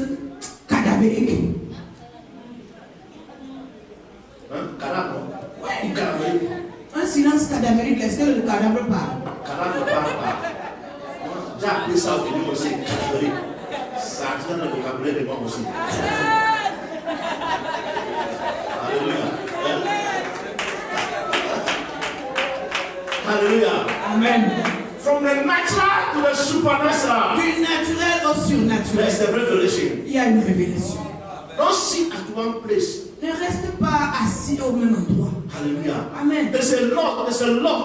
cadavérique. Hein? Cadavre. Ouais. Cadavre. Un silence cadavérique, est-ce que le cadavre parle? Cadavre parle. J'ai appris ça au début aussi. Cadavre. Ça a dans le vocabulaire de moi aussi. Alléluia. Alléluia. Amen. From the natural to the supernatural. Du naturel au There's surnaturel, the revelation. il y a une révélation. Don't sit at one place. Ne reste pas assis au même endroit. Hallelujah. Amen. There's a lot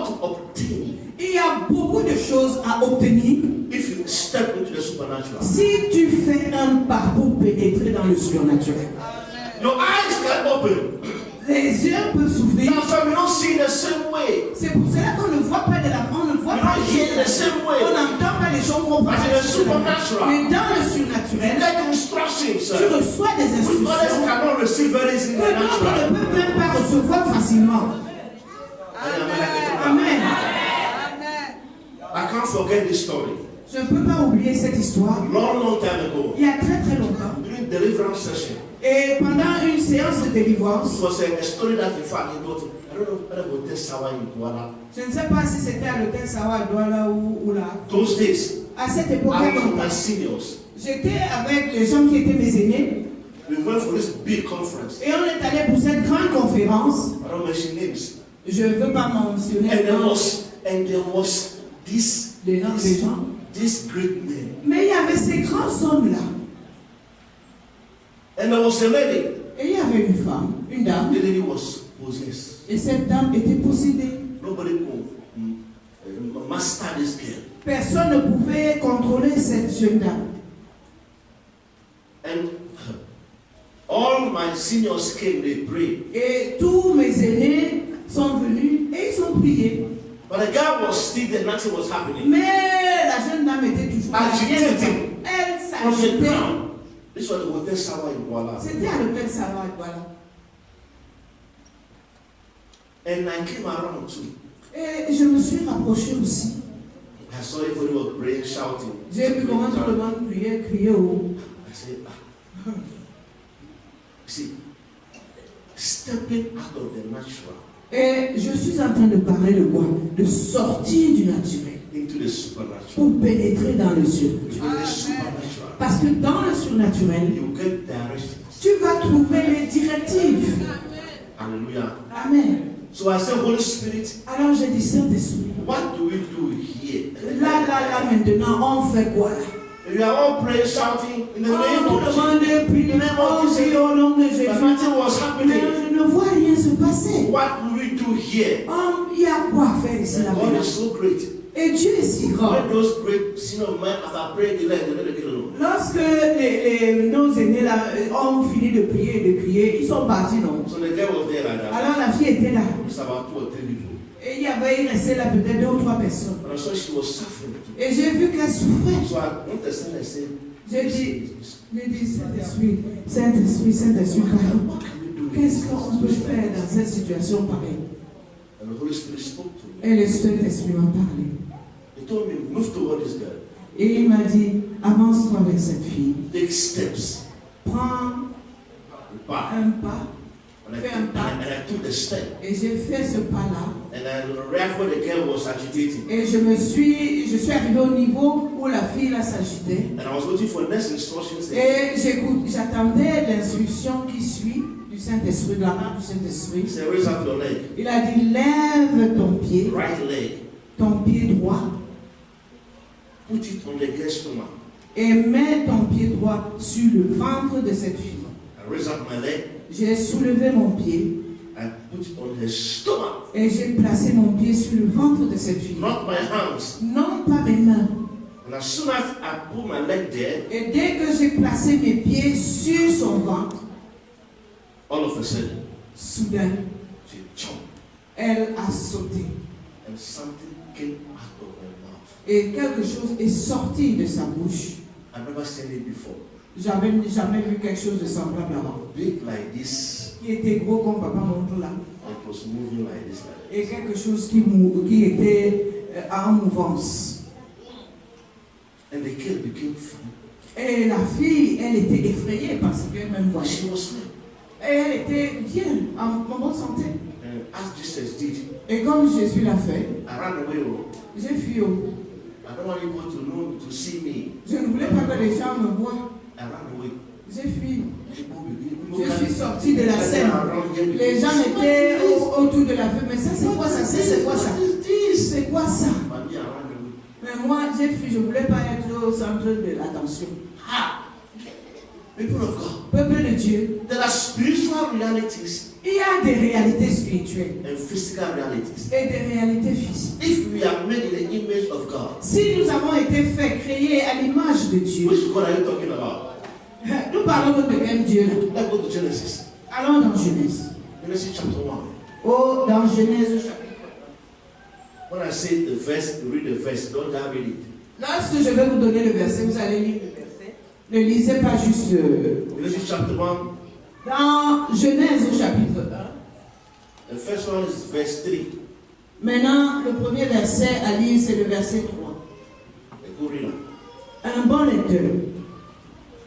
to obtain Il y a beaucoup de choses à obtenir if you step into the supernatural. si tu fais un pas pour pénétrer dans le surnaturel. Your eyes can open. Les yeux peuvent s'ouvrir. That's why we don't see the same way. C'est pour cela qu'on ne voit pas on ne voit We pas don't les hear choses. the same way. On n'entend pas les choses qu'on voit. But in the supernatural, Mais dans le we surnaturel, get instructions tu reçois des which others instructions cannot receive very easily in que the d'autres natural. ne peuvent même pas recevoir facilement. Amen. I can't forget this story. Je ne peux pas oublier cette histoire. Long time ago, Il y a très très longtemps. during deliverance session, Et pendant une séance de délivrance, it was a story that in fact I don't know whether it was this Sawa in Kuala. je ne sais pas si c'était à l'hôtel Sawa Douala ou là. Those days, À cette époque, I was with my seniors. j'étais avec les gens qui étaient mes aînés We went for this big conference. et on est allé pour cette grande conférence. I don't mention names. Je ne veux pas mentionner And there was les noms des gens. this great man. Mais il y avait ces grands hommes-là. And there was a lady. Et il y avait une femme, une dame. The lady was possessed. Et cette dame était possédée. Nobody could master this girl. Personne ne pouvait contrôler cette jeune dame. And all my seniors came, they prayed. Et tous mes aînés sont venus et ils ont prié. But the girl was still there, nothing was happening. Mais la jeune dame était toujours là. Agitated. Elle On the s'agitait. ground. This was the hotel Sawa in Douala. C'était à l'hôtel Savoie, voilà. And I came around too. Et je me suis rapprochée aussi. I saw everybody was praying, shouting. J'ai vu comment tout le monde criait haut. I said, see, stepping out of the natural Et je suis en train de parler de quoi? De sortir du naturel into the supernatural. pour pénétrer dans le surnaturel. Because the supernatural, Parce que dans le surnaturel, you get directions. tu vas trouver les directives. Hallelujah. Amen. So I said, Holy Spirit, Alors j'ai dit, Saint-Esprit, what do we do here? là, maintenant, on fait quoi là? We are all praying, shouting in the name Tout of le Jesus. monde prie, on dit au nom de Jésus. But nothing was Mais happening. je ne vois rien se passer. What do we do here? Il y a quoi faire ici And God là-bas? is so great. Et Dieu est si grand. When those great senior men, as I prayed, they let the girl alone. Lorsque nos aînés là, ont fini de prier, ils sont partis, non? So the girl was there like that. Alors la fille était là. It's about 2 or 3 people. Et il restait là peut-être 2 ou 3 personnes. And I saw she was suffering. Et j'ai vu qu'elle souffrait. So I went to stand and said, J'ai dit, Saint-Esprit, pardon. what can we do? Qu'est-ce qu'on peut faire dans cette situation pareille? And the Holy Spirit spoke to me. Et le Saint-Esprit m'a parlé. He told me, move toward this girl. Et il m'a dit, avance-toi vers cette fille. Take steps. Prends Back. un pas. And I took the step. Et j'ai fait ce pas-là. And I arrived where the girl was agitating. Et je suis arrivé au niveau où la fille là s'agitait. And I was waiting for next instructions. Et j'attendais l'instruction qui suit du Saint-Esprit, de la main du Saint-Esprit. He said, raise up your leg. Il a dit, lève ton pied, Right leg. ton pied droit, Put it on the girl's stomach. et mets ton pied droit sur le ventre de cette fille. I raised up my leg. J'ai soulevé mon pied I put it on her stomach. et j'ai placé mon pied sur le ventre de cette fille. Not my hands. Non pas mes mains. And as soon as I put my leg there, Et dès que j'ai placé mes pieds sur son ventre, all of a sudden, soudain, she jumped. elle a sauté. And something came out of her mouth. Et quelque chose est sorti de sa bouche. I've never seen it before. J'avais jamais vu quelque chose de semblable avant. Big like this. Qui était gros comme papa montre là. It was moving like this. Et quelque chose qui était en mouvance. And the girl became funny. Et la fille, elle était effrayée parce qu'elle-même But voyait. she was fine. Et elle était bien, en bonne santé. And as Jesus did, Et comme Jésus l'a fait, I ran away. j'ai fui. I don't want people to know, to see me. Je ne voulais pas que les gens me voient. I ran away. J'ai fui. People Je suis sortie de la scène. Les gens étaient autour de la feu. Mais ça, c'est quoi ça? C'est quoi ça? C'est quoi ça? But me, I ran away. Mais moi, j'ai fui. Je ne voulais pas être au centre de l'attention. Ha! People of God, Peuple de Dieu, there are spiritual realities il y a des réalités spirituelles and physical realities. et des réalités physiques. If we are made in the image of God, Si nous avons été faits, créés à l'image de Dieu, which God are you talking about? nous parlons de quel Dieu là? Let's go to Genesis. Allons dans Genèse. Genesis chapter 1. Oh, dans Genèse chapitre. When I say the verse, you read the verse, don't just read it. Lorsque je vais vous donner le verset, vous allez lire le verset. Ne lisez pas juste Genesis chapter 1. dans Genèse chapitre 1. The first one is verse 3. Maintenant, le premier verset à lire, c'est le verset 3. A good reader. Un bon lecteur.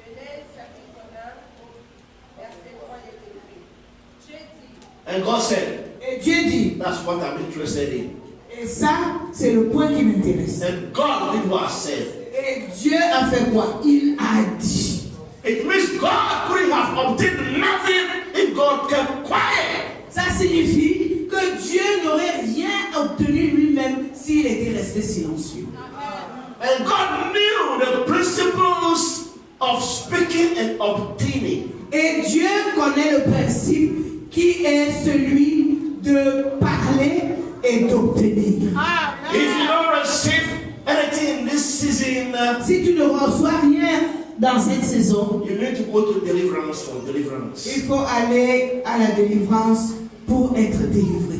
Genèse chapitre 1, verset 3 est écrit. Dieu dit, And God said, Et Dieu dit, that's what I'm interested in. et ça, c'est le point qui m'intéresse. And God did what I said. Et Dieu a fait quoi? Il a dit. It means God couldn't have obtained nothing if God kept quiet. Ça signifie que Dieu n'aurait s'il était resté silencieux. And God knew the principles of speaking and obtaining. Et Dieu connaît le principe qui est celui de parler et d'obtenir. If you don't receive anything in this season, Si tu ne reçois rien dans cette saison, you need to go to deliverance for deliverance. il faut aller à la délivrance pour être délivré.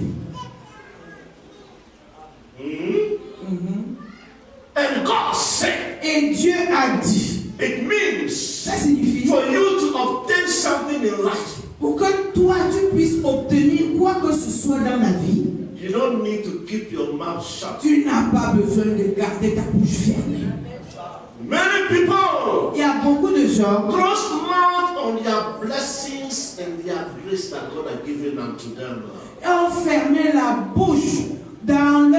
And God said, Et Dieu a dit, it means ça signifie, for you to obtain something in life, pour que toi tu puisses obtenir quoi que ce soit dans la vie, you don't need to keep your mouth shut. tu n'as pas besoin de garder ta bouche fermée. Many people Il y a beaucoup de gens close mouth on their blessings and their grace that God has given unto them. qui ont fermé la bouche dans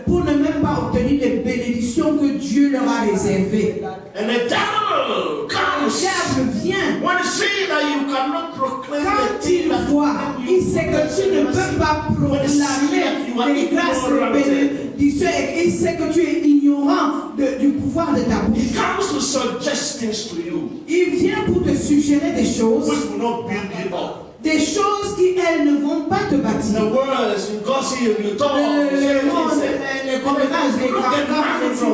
pour ne même pas obtenir les bénédictions que Dieu leur a réservées. And the devil Le comes diable vient. when he sees that you cannot proclaim the Quand thing il that voit, il sait que tu ne peux pas proclamer les grâces et les bénédictions et il sait que tu es ignorant du pouvoir de ta He bouche. comes to suggest things to you Il vient pour te suggérer des choses, which will not build you up. des choses qui, elles, ne vont pas te The bâtir. words, you gossip, you talk, you say Le monde, things. les compétences, les grands,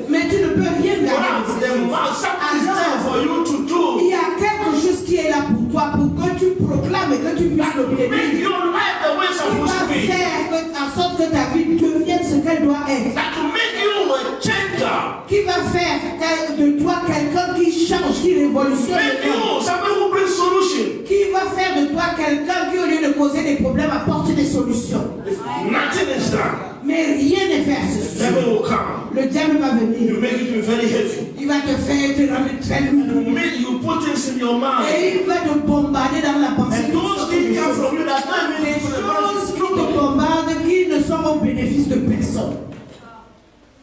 mais tu ne peux rien garder. The mouth, something is there for you to do. Il y a quelque chose qui est là pour toi, pour que tu proclames et que tu puisses Make l'obtenir. your life the way it's Qui supposed va to be. faire en sorte que ta vie devienne ce qu'elle doit être. That to make you a changer. Qui va faire de toi quelqu'un qui change, qui révolutionne Make le monde. you somebody who brings solution. Qui va faire de toi quelqu'un qui, au lieu de causer des problèmes, apporte des solutions. If nothing is done, Mais rien n'est fait à ce the sujet. devil will come. Le diable va venir. You make it very heavy. Il va te faire te rendre très lourd. You put things in your mind. Et il va te bombarder dans la pensée. And those things come from you that don't even Des need to choses qui te bombardent, qui ne sont au bénéfice de personne.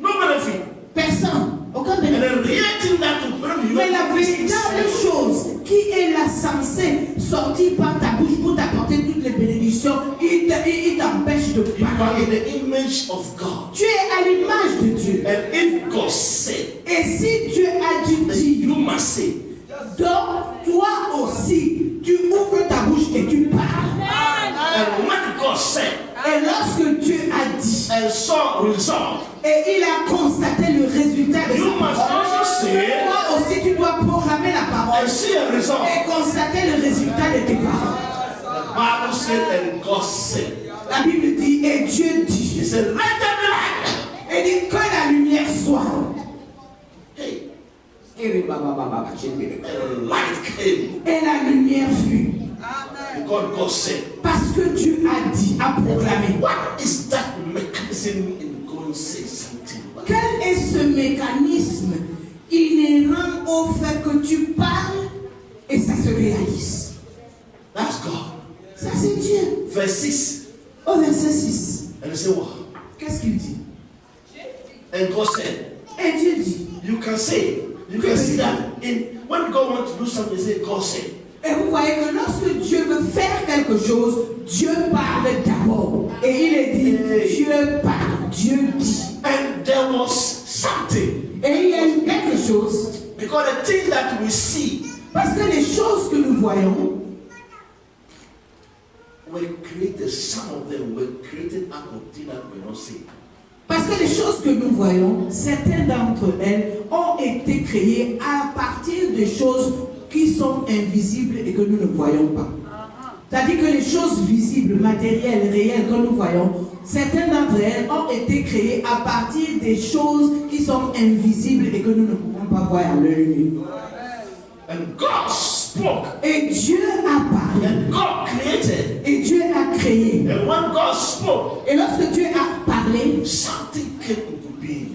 No benefit. Personne. Aucun And bénéfice. the real thing that will bring you Mais la véritable chose qui est là censée sortir par ta bouche pour t'apporter toutes les bénédictions, il t'empêche de you are parler. in the image of God. Tu es à l'image de Dieu. And if God said, Et si Dieu a dû then dire, you must say. donc toi aussi, tu ouvres ta bouche et tu parles. And when God said, Et lorsque Dieu a dit, and saw result, et il a constaté le résultat de you sa must parole, also say toi aussi tu dois proclamer la parole and see a result. et constater le résultat de tes paroles. The Bible said, and God said. La Bible dit, et Dieu dit, He said, let there be light. et dit que la lumière soit. Hey, Et and light came. la lumière fut. Because God said. Parce que Dieu a dit, a proclamé. What is that mechanism in going to say something? Quel est ce mécanisme inhérent au fait que tu parles et ça se réalise? That's God. Ça c'est Dieu. Verse 6. Au verset 6, And he said, what? qu'est-ce qu'il dit? And God said, Et Dieu dit, you can say, you can see that in when God wants to do something, he say, God said. et vous voyez que lorsque Dieu veut faire quelque chose, Dieu parle d'abord. Et il est dit, Dieu parle, Dieu dit. And there was something. Et il y a eu quelque chose, Because the things that we see parce que les choses que nous voyons, were created, some of them were created out of things that we don't see. parce que les choses que nous voyons, certaines d'entre elles ont été créées à partir de choses qui sont invisibles et que nous ne voyons pas. C'est-à-dire que les choses visibles, matérielles, réelles que nous voyons, certaines d'entre elles ont été créées à partir des choses qui sont invisibles et que nous ne pouvons pas voir à l'œil nu. And God spoke. Et Dieu a parlé. And God created. Et Dieu a créé. And when God spoke, Et lorsque Dieu a parlé, something came into being.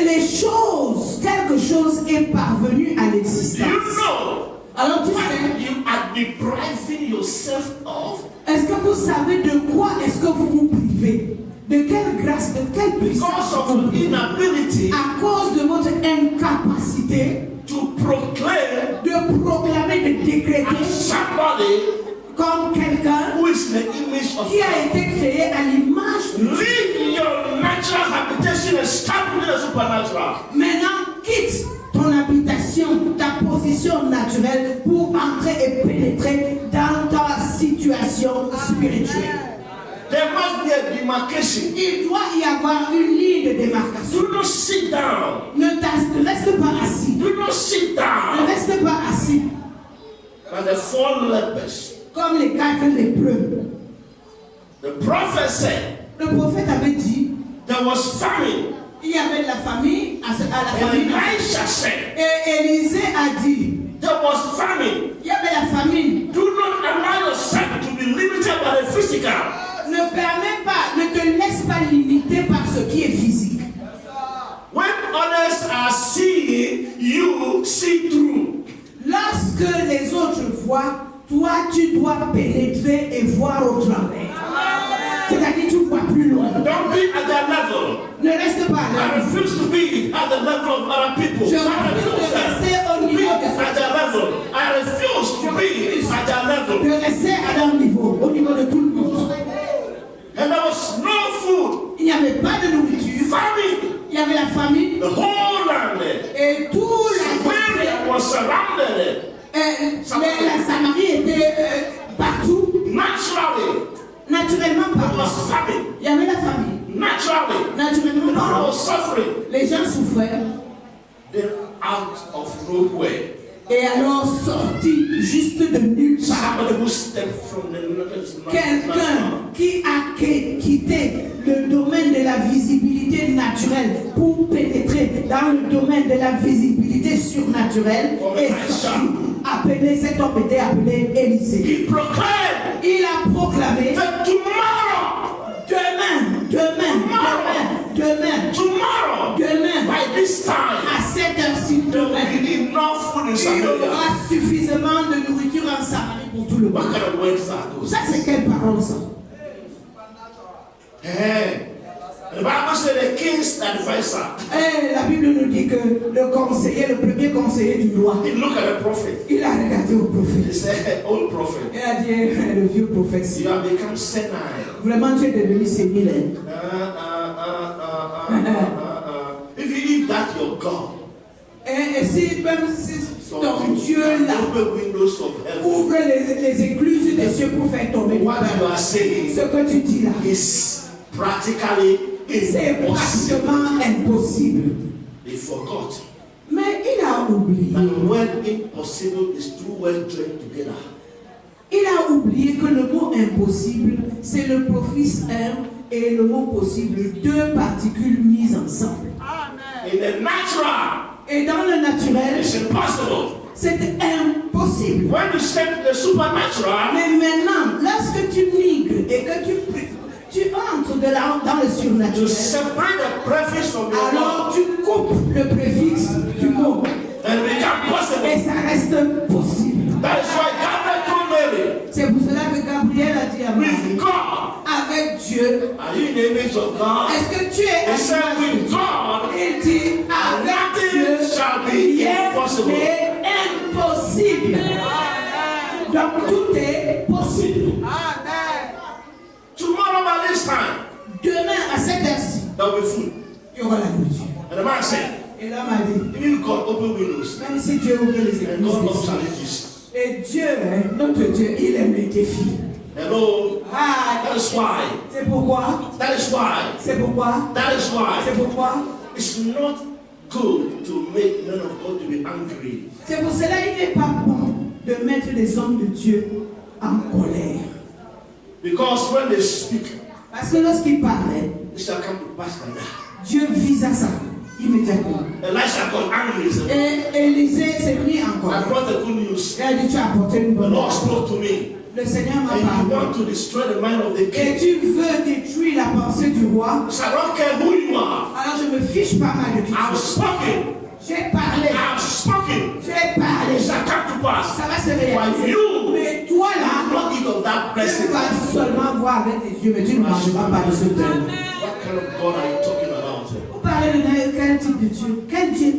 les choses, quelque chose est parvenu à l'existence. You know Alors tu what sais, you are depriving yourself of est-ce que vous savez de quoi est-ce que vous vous privez? De quelle grâce, de quelle puissance because of vous your privez? inability À cause de votre incapacité to proclaim de proclamer, de décréter as somebody comme quelqu'un who is in the image of qui a God. été créé à l'image de Dieu. Leave your natural position and step into the supernatural. Maintenant, quitte ton habitation, ta position naturelle pour entrer et pénétrer dans ta situation spirituelle. There must be a demarcation. Il doit y avoir une ligne de démarcation. Do not sit down. Ne reste pas assis. Do not sit Ne down. reste pas assis Like the 4 lepers. comme les 4 lépreux. The prophet said Le prophète avait dit, there was famine. il y avait de la famille à la And famille. Elisha said Et Élisée a dit, there was famine. il y avait la famine. Do not allow yourself to be limited by the physical. Ne permets pas, ne te laisse pas limiter par ce qui est physique. When others are seeing, you see through. Lorsque les autres voient, toi tu dois pénétrer et voir au travers. C'est-à-dire tu vois plus loin. Don't be at their level. Ne reste pas I là. refuse to be at the level of other people. Je I refuse de rester au refuse to be niveau at their level. I refuse to be at their level. de rester à leur niveau, au niveau de tout le monde. And there was no food. Il n'y avait pas de nourriture. Famine. Il y avait la famine The whole land. et tout Samaria was surrounded. la Samarie était partout. Naturally, Naturellement there parlant. was famine. Il y avait la famine. Naturally, Naturellement people parlant. were suffering. Les gens souffraient. Then out of nowhere, Et alors sorti juste de nulle part. somebody who stepped from the Quelqu'un qui a quitté le domaine de la visibilité naturelle pour pénétrer dans le domaine de la visibilité surnaturelle est sorti. Appelé, cet homme était appelé Élisée. he proclaimed Il a proclamé that tomorrow, by this time, à cette heure-ci, there will demain, be enough food in il y Samaria. aura suffisamment de nourriture en Samarie pour tout le What monde. kind of words are those? Ça, c'est quelle parole ça? Hey. The Bible said the king's advisor. Et la Bible nous dit que le premier conseiller du roi, He looked at the prophet. il a regardé au He prophète. said, old prophet, Il a dit, le vieux prophète, you have become senile. vraiment tu es devenu sénile. If you leave that your God, Et si même si ton Dieu là open windows of heaven. ouvre les écluses des cieux pour faire tomber du What you pain, are saying ce que tu dis là, is practically c'est impossible. pratiquement impossible. They forgot Mais il a oublié. that the word impossible is two words joined together. Il a oublié que le mot impossible, c'est le profix un et le mot possible, deux particules mises ensemble. In the natural, Et dans le naturel, it's impossible. c'est impossible. When you step to the supernatural, Mais maintenant, lorsque tu migres et que tu entres dans le you surnaturel, separate the prefix from your alors word, tu coupes le préfixe du mot and it becomes possible. et ça reste possible. That is why Gabriel told Mary, C'est pour cela que Gabriel a dit à Marie, with God, avec Dieu, are you in the image of God? est-ce que tu es He said, à with God, Il dit, avec Dieu, nothing shall be rien impossible. n'est impossible. Donc tout est possible. Tomorrow by this time, Demain à cette heure-ci, there will be food. il y aura la nourriture. And the man said, Et l'homme a dit, even God open windows même si Dieu ouvre les and God loves églises, challenges. et Dieu, notre Dieu, il aime les défis. Hello, Ah, that is why. c'est pourquoi, That is why. c'est pourquoi, That is c'est why. pourquoi, It's not good to make men of God to be angry. c'est pour cela il n'est pas bon de mettre les hommes de Dieu en colère. Because when they speak, Parce que lorsqu'il parlait, it shall come to pass like that. Dieu visa ça immédiatement. Elisha got angry. He said, Et Élisée s'est mis en I colère. brought the good news. Il a dit, tu as apporté une The bonne Lord nouvelle. spoke to me. Le Seigneur m'a And you parlé. want to destroy the mind of the Et king. tu veux détruire la pensée du roi. So I don't care who you are. Alors je me fiche pas mal de qui I've tu es. spoken. J'ai parlé. I've spoken. J'ai parlé. It shall come to pass. Ça va se réaliser. But you Mais toi will là, not eat of that tu blessing. vas seulement voir avec tes yeux, mais tu ne mangeras pas de ce pain. What kind of God are you talking about? Vous parlez de quel type de Dieu? Quel Dieu?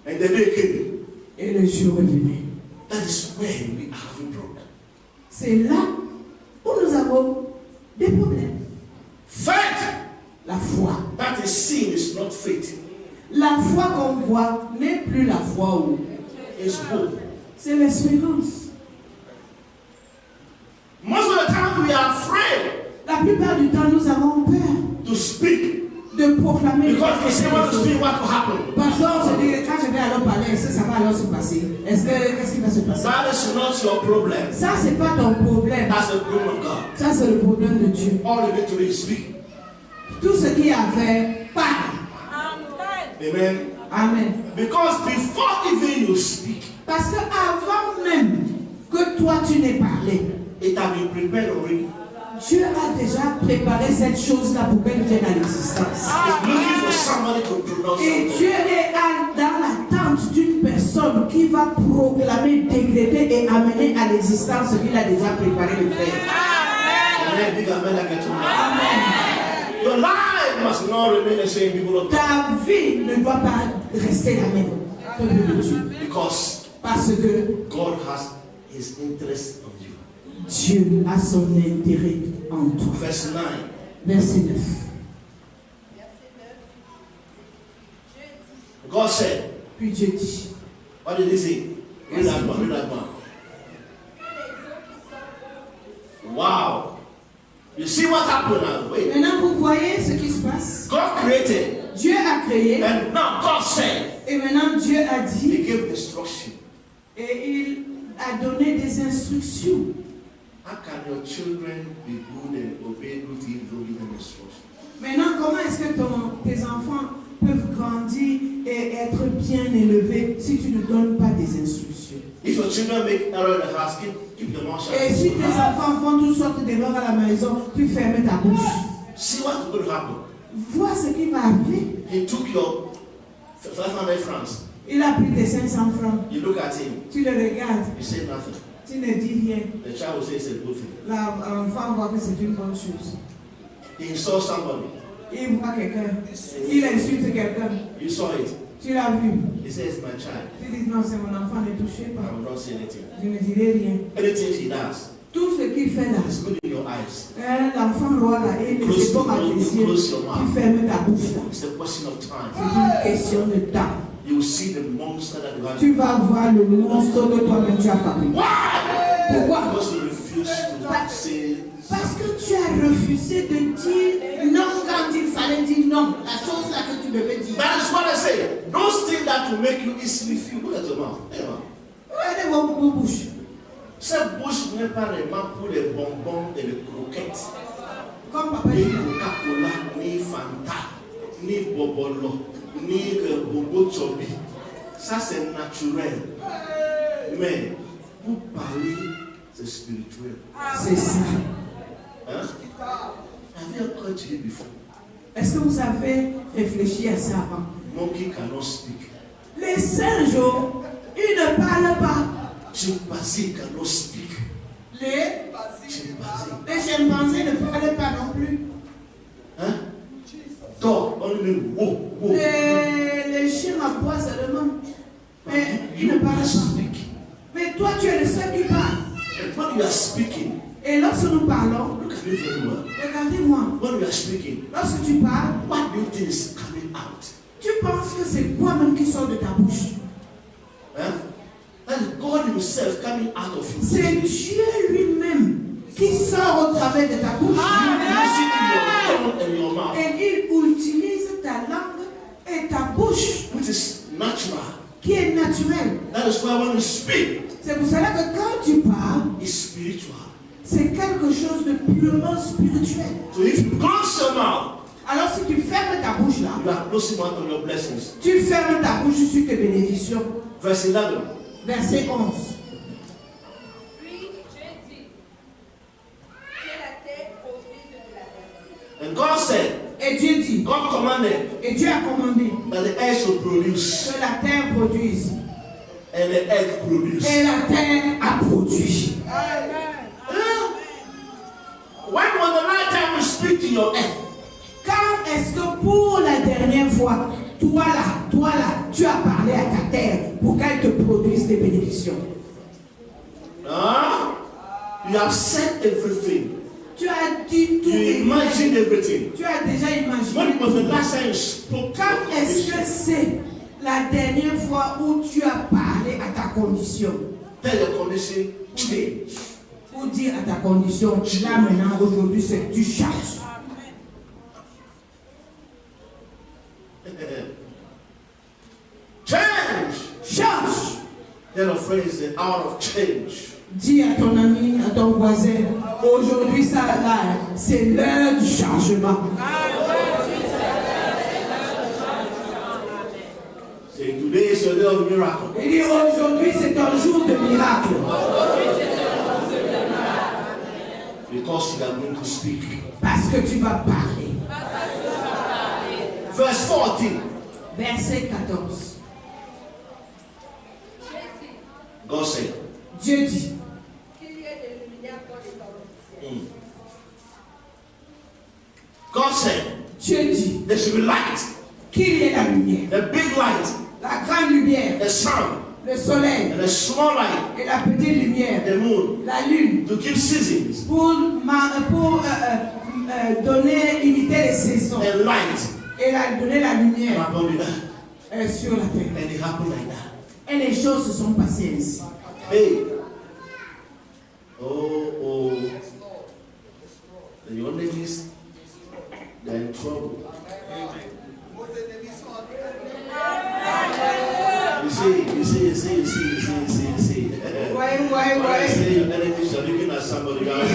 And the day came. Et le jour est venu. That is when we have a problem. C'est là où nous avons La foi qu'on voit n'est plus la foi où It's hope. c'est l'espérance. Most of the time we are afraid La plupart du temps, nous avons peur to speak de proclamer because we say what to choses. speak, what will happen. Parce qu'on se dit, quand je vais alors parler, est-ce que ça va alors se passer? Qu'est-ce qui va se passer? That is not your problem. Ça, c'est pas ton problème. That's the problem of God. Ça, c'est le problème de Dieu. All you need to do is speak. Tout ce qu'il a fait, parle. Amen. Amen. Because before even you speak, Parce que avant même que toi tu n'aies parlé, it has been prepared already. Dieu a déjà préparé cette chose-là pour qu'elle vienne à l'existence. It's looking for somebody to pronounce Et something. Dieu est dans l'attente d'une personne qui va proclamer, décréter et amener à l'existence ce qu'il a déjà préparé de faire. Amen. Big amen like a tomorrow. Amen. Your life must not remain the same, people of God. Ta vie ne doit pas rester la même, peuple de Dieu. Because Parce que God has His interest of you. Dieu a son intérêt en toi. Verse 9. Verset 9. Verset 9. Dieu dit, God said, Puis Dieu dit, what did He say? Read that one, read that one. que les eaux qui sont Wow. You see what happened now? Wait. maintenant vous voyez ce qui se passe. God created, Dieu a créé and now God said, et maintenant Dieu a He dit gave instruction. et il a donné des instructions. How can your children be good and obey good things if you don't give them instruction? Maintenant, comment est-ce que tes enfants peuvent grandir et être bien élevés si tu ne donnes pas des instructions? If your children make error in the house, keep your mouth Et shut. si tes enfants font toutes sortes d'erreurs à la maison, tu fermes ta bouche. See what's going to happen. Vois ce qui va arriver. He took your 500 francs. Il a pris tes 500 francs. You look at him. Tu le regardes. You say nothing. Tu ne dis rien. The child will say it's a good thing. L'enfant voit que c'est une bonne chose. He saw somebody. Il voit quelqu'un. Il insulte quelqu'un. You saw it. Tu l'as vu. He says, my child. Tu dis non, c'est mon enfant, ne touchez I pas. will not say anything. Je ne dirai rien. Anything he does Tout ce qu'il fait là, is good in your eyes. l'enfant roi là, et c'est bon à tes yeux. Tu fermes ta bouche là. It's a question of time. C'est une question de temps. You will see the monster that you have. Tu vas voir le monstre que toi-même tu as fabriqué. Why? Pourquoi? Because you refuse to say. Parce que tu as refusé de dire non quand il fallait dire non. La chose là que tu devais dire. That is what I say. Those things that will make you easily feel. Look at your mouth. Hey, man. Regardez vos bouches. Cette bouche n'est pas vraiment pour les bonbons et les croquettes. Comme papa Ni dit. Coca-Cola, ni Fanta, ni Bobolo, ni Bobo Chobi. Ça c'est naturel. Mais pour parler, c'est spirituel. C'est ça. Hein? Have you ever heard it before? Est-ce que vous avez réfléchi à ça avant? Monkey cannot speak. Les singes, ils ne parlent pas. Chimpanzee cannot speak. Les Chimpanzee. chimpanzés ne parlent pas non plus. Hein? Dog only mean whoa, whoa. Les chiens aboient seulement. Mais ils ne You parlent are pas. speaking. Mais toi, tu es le seul qui parle. And when you are speaking, Et lorsque nous parlons, look at me very well. regardez-moi. When you are speaking, Lorsque tu parles, what do you think is coming out? tu penses que c'est toi-même qui sort de ta bouche. Huh? That is God Himself coming out of you. C'est Dieu lui-même qui sort au travers de ta bouche. Using your tongue and your mouth, Et il utilise ta langue et ta bouche which is natural. qui est naturelle. That is why when you speak, C'est pour cela que quand tu parles, it's spiritual. c'est quelque chose de purement spirituel. So if you close your mouth, Alors si tu fermes ta bouche là, you are closing out on your blessings. tu fermes ta bouche sur tes bénédictions. Verse 11. Verset 11. Puis Dieu dit que la terre produise de la terre. And God said, Et Dieu dit, God commanded et Dieu a commandé that the earth should produce, que la terre produise. and the earth produce. Et la terre a produit. When was the last time you speak to your earth? Quand est-ce que pour la dernière fois, toi là, tu as parlé à ta terre pour qu'elle te produise des bénédictions? Huh? You have said everything. Tu as dit tout. You imagine everything. Tu as déjà imaginé. When was the last time you spoke? Quand est-ce que c'est la dernière fois où tu as parlé à ta condition? Tell your condition, change. Pour dire à ta condition, là maintenant, aujourd'hui, c'est que tu changes. Change. Change. Tell your friend it's the hour of change. Dis à ton ami, à ton voisin, aujourd'hui, ça là, c'est l'heure du changement. Say today is your day of miracle. Il dit aujourd'hui, c'est un jour de miracle. Because you are going to speak. Parce que tu vas parler. Verse 14. Verset 14. God said. Dieu dit. Qu'il y ait des luminaires pour les temps. God said. Dieu dit. There should be light. Qu'il y ait la lumière. The big light. La grande lumière. The sun. Le soleil. And the small light. Et la petite lumière. The moon. La lune. To give seasons. Pour donner, imiter les saisons. And light. Et donner la lumière Upon the earth. sur la terre. And it happened like that. Et les choses se sont passées ainsi. Hey. Oh. Your enemies, they're in trouble. You see. Ouais. Say your enemies are looking at somebody else.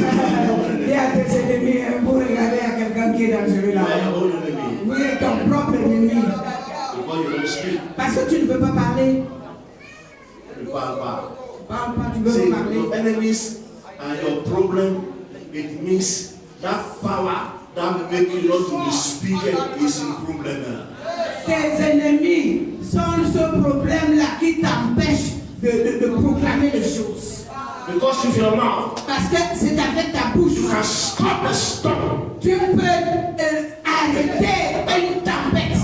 Dis à tes ennemis, pour regarder à quelqu'un qui est dangereux You are là. your own enemy. Vous êtes ton propre ennemi. Because you don't speak. Parce que tu ne veux pas parler. You parle pas. Parle pas, tu veux See, pas parler. your enemies are your problem. It means that power that make you not to be speaking is in problem. Tes ennemis sont ce problème-là qui t'empêche de proclamer les choses. Because with your mouth, Parce que c'est avec ta bouche. you can stop a storm. Tu peux arrêter une tempête.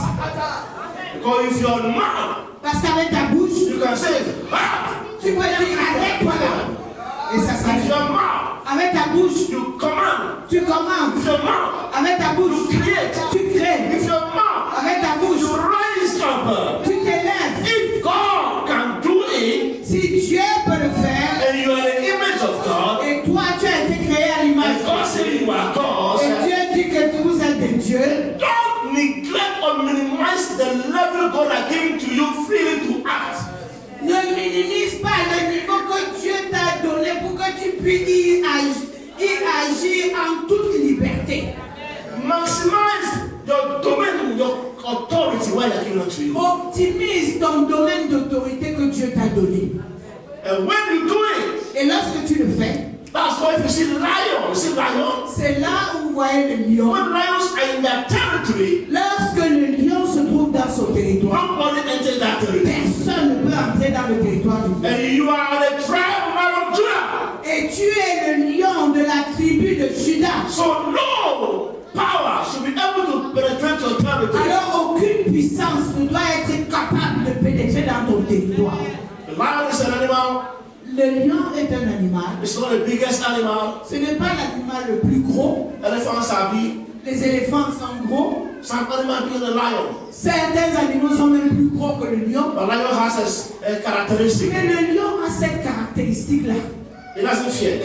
Because with your mouth, Parce qu'avec ta bouche, you can say, ah! tu peux dire arrête-toi là. Et ça With s'arrête. your mouth, Avec ta bouche, you command. tu commandes. With your mouth, Avec ta bouche, you create. tu crées. With your mouth, Avec ta you bouche, raise up. tu t'élèves. If God can do it, Si Dieu peut le faire, and you are the image of God, et toi tu as été créé à l'image and God said you are et God, Dieu dit que vous êtes des dieux, don't neglect or minimize the level God has given to you freely to act. ne minimise pas le niveau que Dieu t'a donné pour que tu puisses y agir en toute liberté. Maximize your domain, your authority while I give it to you. Optimise ton domaine d'autorité que Dieu t'a donné. And when you do it, Et lorsque tu le fais, that's why if you see lion, c'est là où vous voyez le lion. when lions are in their territory, Lorsque le lion se trouve dans son territoire, nobody enters that territory. personne ne peut entrer dans le territoire du lion. And you are the tribe of Judah. Et tu es le lion de la tribu de Juda. So no power should be able to penetrate your territory. Alors aucune puissance ne doit être capable de pénétrer dans ton territoire. The lion is an animal. Le lion est un animal. It's not the biggest animal. Ce n'est pas l'animal le plus gros. Elephants are big. Les éléphants sont gros. Some animals bigger than lion. Certains animaux sont même plus gros que le lion. But lion has a characteristic. Mais le lion a cette caractéristique-là. It doesn't fear.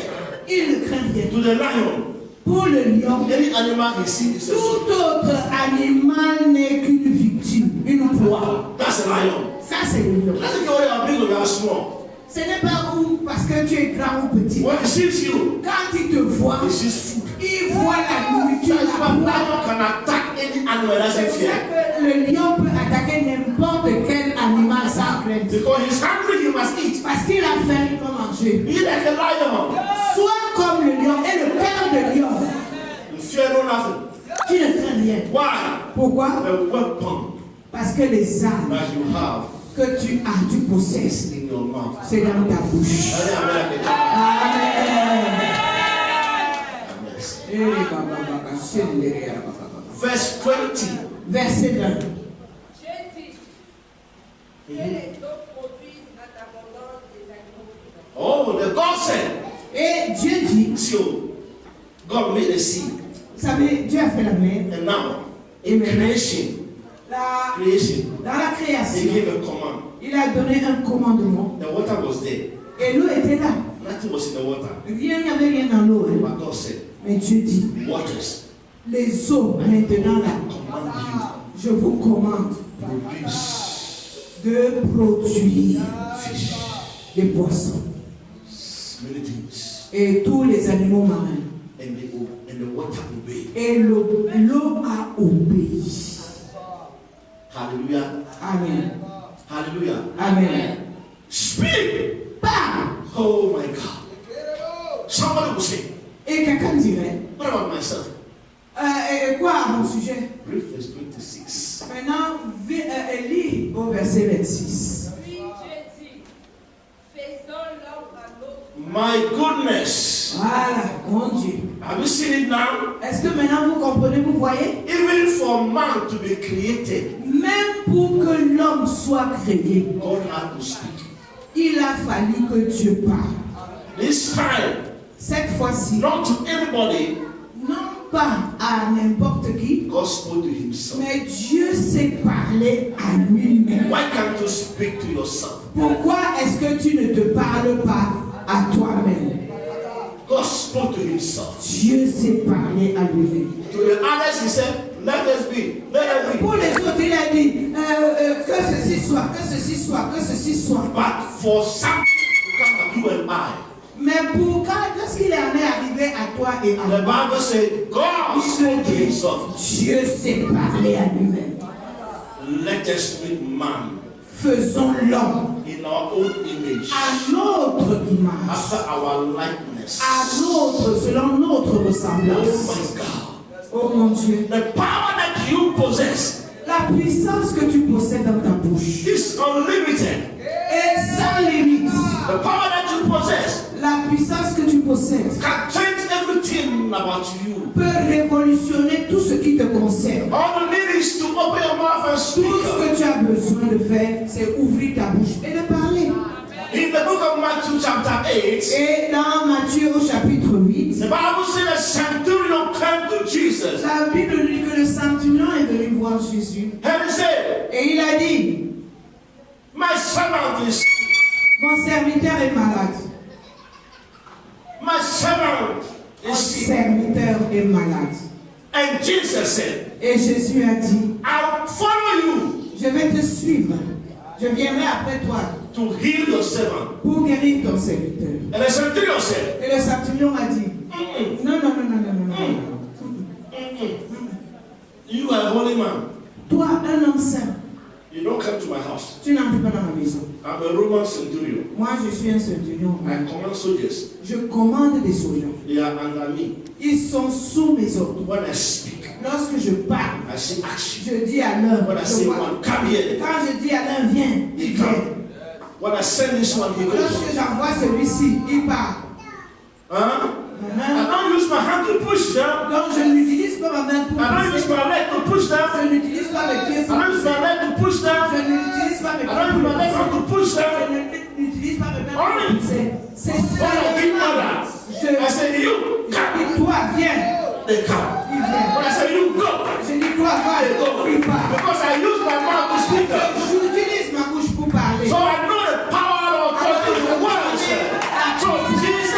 Il ne craint rien. To the lion, Pour le lion, any animal he sees is a food. tout autre animal n'est qu'une victime, une proie. That's a lion. Ça, c'est le lion. It doesn't care whether you are big or you are small. Ce n'est pas où parce que tu es grand ou petit. When he sees you, Quand il te voit, he sees food. il voit la nourriture, That's la why proie. lion can attack any animal that C'est doesn't pour ça fear. que le lion peut attaquer n'importe quel animal sans crainte. Because he's hungry, he must eat. Parce qu'il a faim, il peut manger. Be like a lion. Sois comme le lion et le cœur de lion. You fear no nothing. Tu ne crains rien. Why? Pourquoi? The weapon Parce que les armes that you have que tu as, tu possèdes, is in your mouth. c'est dans ta bouche. Amen. Verse 20. Verset 20. J'ai dit que les eaux produisent en abondance des animaux vivants. Oh, the God said, Et Dieu dit, so God God made the sea. Vous savez, Dieu a fait la mer. And now, Et in maintenant, creation, dans la He création, gave a command. il a donné un commandement. The water was there. Et l'eau était là. Nothing was in the water. Rien, il n'y avait rien dans l'eau. Hein. But God said, Mais Dieu dit, waters, les eaux maintenant là, command you je vous commande produce de produire fish, des poissons many things. et tous les animaux marins. And the water obeyed. Et l'eau a obéi. Hallelujah. Amen. Hallelujah. Amen. Speak. Bam! Oh my God. Somebody will say, Et quelqu'un dirait, what about myself? et quoi à mon sujet? Read verse 26. Maintenant, lis au verset 26. Puis Dieu dit, faisons l'homme à notre My goodness. Voilà, mon Dieu. Have you seen it now? Est-ce que maintenant vous comprenez, vous voyez? Even for man to be created, Même pour que l'homme soit créé, God had to speak. il a fallu que Dieu parle. This time, Cette fois-ci, not to anybody, non pas à n'importe qui, God spoke to himself. mais Dieu s'est parlé à lui-même. Why can't you speak to yourself? Pourquoi est-ce que tu ne te parles pas à toi-même? God spoke to himself. Dieu s'est parlé à lui-même. To the others, he said, let us be, let us be. Pour les autres, il a dit que ceci soit, que ceci soit, que ceci soit. But for something to come at you and I, Mais pour lorsqu'il en est arrivé à toi et à the moi, Bible said, God spoke to himself. Dieu s'est parlé à lui-même. Let us make man Faisons l'homme in our own image, à notre image, after our likeness. à notre, selon notre Oh ressemblance. my God. Oh mon Dieu, The power that you possess la puissance que tu possèdes dans ta bouche is unlimited. est sans limite. The power that you possess La puissance que tu possèdes can change everything about you. peut révolutionner tout ce qui te concerne. All you need is to open your mouth and Tout speak. ce que tu as besoin de faire, c'est ouvrir ta bouche et de parler. In the book of Matthew chapter 8, Et dans Matthieu au chapitre 8, the Bible says a centurion came to Jesus la Bible dit que le centurion est venu voir Jésus. and he said, Et il a dit, my servant is mon serviteur est malade. my servant Mon is sick. serviteur est malade. And Jesus said, Et Jésus a dit, I'll follow you je vais te suivre. Je viendrai après toi to heal your servant. pour guérir ton serviteur. And the centurion said, Et le centurion a dit, non, non, non, non, non, non, non. you are a holy man. Toi, un homme saint, You don't come to my house. tu n'entres pas dans ma maison. I'm a Roman centurion. Moi, je suis un centurion. I command soldiers. Je commande des soldats. They are under me. Ils sont sous mes ordres. When I speak, Lorsque je parle, I say action. je dis à l'un, When I say one, come here. quand je dis à l'un, viens, il He vient. come. When I send this one, he goes. Lorsque j'envoie celui-ci, il part. Huh? I Hein? don't use my hand to push them. Donc je n'utilise pas ma main pour I don't use pousser. my leg to push them. Je n'utilise pas mes pieds I pour don't use pousser. my leg to push them. Je n'utilise pas mes I pieds don't use pour my leg pousser. to push them. Je n'utilise pas mes mains pour Only. pousser. C'est When I give seulement order, I say you come. dis toi viens, They come. il vient. When I say you go, Je dis toi va, they go. il part. Because I use my mouth to speak them. J'utilise ma bouche pour parler. So I know the power of God in the words. So Jesus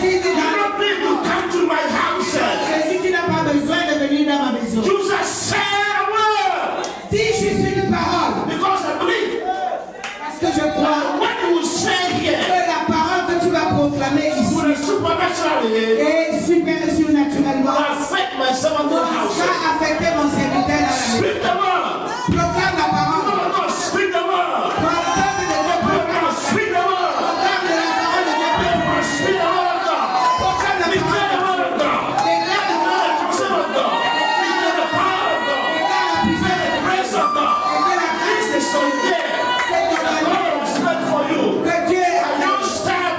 did not need to come to my house. Jésus, tu n'as pas besoin de venir dans ma maison. Jesus said a word. Dis juste une parole, Because I believe parce que je crois that what you say que here la parole que tu vas proclamer ici will supernaturally est super surnaturellement affect my servant in the house. va affecter mon serviteur dans la maison. Speak the word. Proclame la parole. No, speak the word. Proclame de Dieu, proclame. Speak the word. Proclame de la parole de Dieu, proclame. Speak the word of God. Proclame la Declare the parole. word of God. Déclare la Declare parole. the concept of God. Declare the power of God. Déclare la puissance Declare de the Dieu. grace of God. Déclare la grâce This is so there. C'est The de God was meant for you. que Dieu I a don't step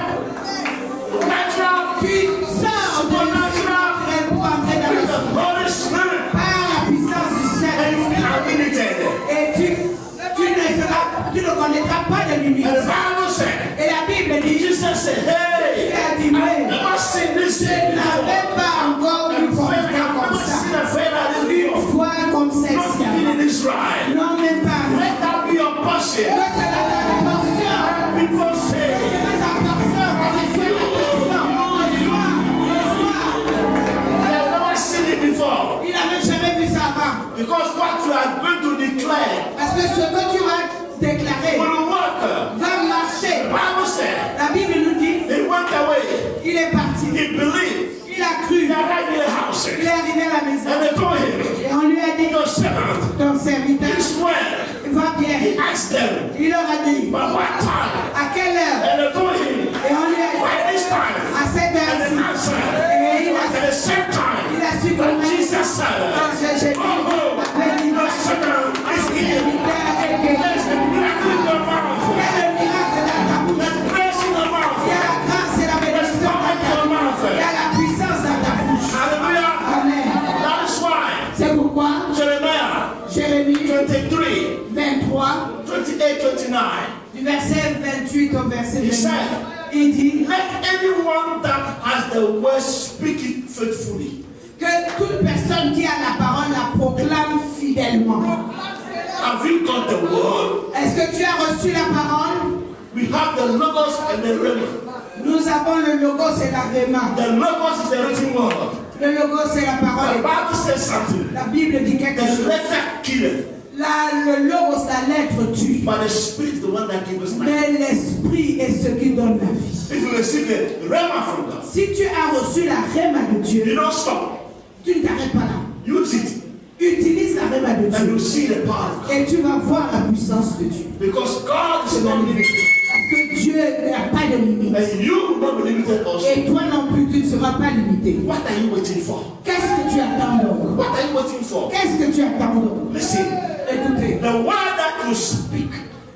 natural puissant pour entrer dans la with the maison. Holy Spirit. Par la puissance du And you Saint-Esprit. are say. serait ta portion, que ce soit ta portion. They have never seen it before. Il n'avait jamais vu ça avant. Because what you are going to declare Parce que ce que tu vas déclarer will work. va marcher. Bible said, La Bible nous dit, he went away. il est parti. He believed. Il a cru. He arrived in the house. Il est arrivé à la maison. And they told him, Et on lui a dit, your servant ton serviteur is well. va bien. He asked them, Il leur a dit, but what time? à quelle heure? And they told him, Et on lui a dit, by this time. à cette And the heure-ci. answer, Et il at the same time, a su that comment Jesus said, quand j'ai dit, oh, appelle your servant is here. serviteur est guéri. There's a miracle in your mouth. Il y a le miracle dans ta bouche. There's grace in your Il y mouth. a la grâce et la There's bénédiction dans power in ta your bouche. mouth. Il y a la puissance dans ta bouche. Hallelujah. Amen. That is why C'est pourquoi Jeremiah Jérémie 23, 23, 28, 29. du verset 28 au verset He 29, said, il dit let anyone that has the word speak it faithfully. que toute personne qui a la parole la proclame fidèlement. Have you got the word? Est-ce que tu as reçu la parole? We have the logos and the rhema. Nous avons le logos et la rhéma. The logos is the written word. Le logos c'est la The parole. Bible says something. La Bible dit quelque The chose. letter killeth, Le logos, la lettre tue. but the spirit is the one that gives us life. Mais l'esprit est ce qui donne la vie. If you receive the rhema from God, Si tu as reçu la rhéma de you Dieu, don't stop. tu ne t'arrêtes pas là. Use it, Utilise la rhéma de and you Dieu. see the power of God. Et tu vas voir la puissance de Dieu. Because God Se is not manifester. limited, Parce que Dieu n'a pas de limite. and you will not be limited also. Et toi non plus, tu ne seras pas limité. What are you waiting for? Qu'est-ce que tu attends donc? What are you waiting for? Qu'est-ce que tu attends donc? Listen, Écoutez, the word that you speak,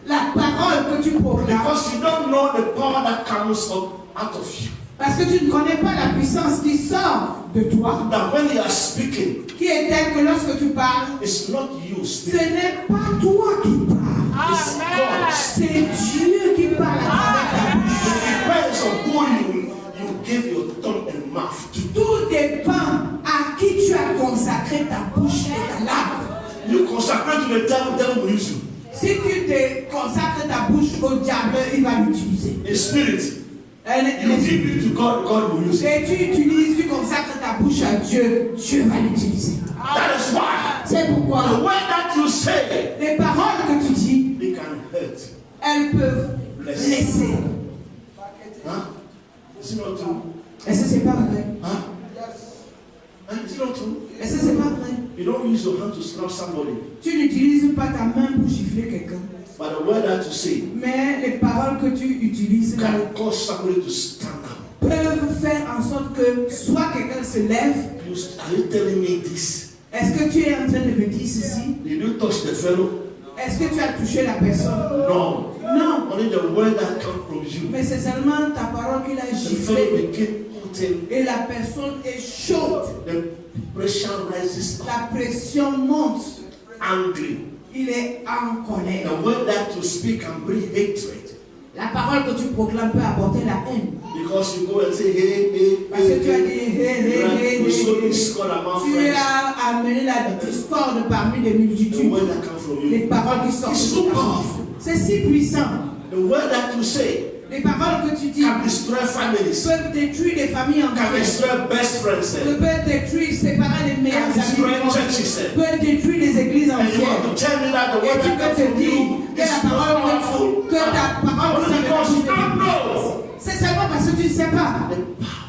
la parole que tu proclames, because you don't know the power that comes out of you. parce que tu ne connais pas la puissance qui sort de toi, That when you are speaking, qui est telle que lorsque tu parles, it's not you ce speaking, n'est pas toi qui parles. it's God. C'est Dieu qui parle à travers ta bouche. It depends on who you give your tongue and mouth to. Tout dépend à qui tu as consacré ta bouche et ta langue. You consecrate to the devil will use you. Si tu te consacres ta bouche au diable, il va l'utiliser. In spirit, you give it to God, God will use it. Et tu utilises, tu consacres ta bouche à Dieu, Dieu va l'utiliser. That is why C'est the pourquoi word that you say, les paroles que tu dis, they can hurt. elles peuvent blesser. Huh? Is it not true? Est-ce que c'est pas vrai? Huh? Huh? Is it not true? Est-ce que c'est pas vrai? You don't use your hand to slap somebody, Tu n'utilises pas ta main pour gifler quelqu'un. but the word that you say Mais les paroles que tu utilises là, can cause somebody to stand up. peuvent faire en sorte que soit quelqu'un se lève. Are you telling me this? Est-ce que tu es en train de me dire ceci? Did you touch the fellow? Est-ce que tu as touché la personne? No. Non. Only the word that comes from you. Mais c'est seulement ta parole qu'il a The fellow giflé. became hot. Et la personne est chaude. The pressure rises up. La pression monte. Angry. Il est en colère. The word that you speak can bring hatred. La parole que tu proclames peut apporter la haine. Because you go and say, hey, hey, Parce que tu as dit hey, you sow hey. discord among Tu friends. as amené la discorde parmi les The multitudes. word that comes from Les you. paroles qui sortent It's de so ta bouche. powerful. C'est si puissant. The word that you say Les paroles que tu dis can destroy families, peuvent détruire des familles can entières. destroy best friends, Peuvent détruire, séparer les meilleurs can destroy amis. churches. Peuvent détruire les églises And you entières. want to tell me that the Et word tu that comes peux te from dire you que is la more parole powerful. que ta parole Only because you don't c'est know c'est seulement parce que tu ne sais pas. the power.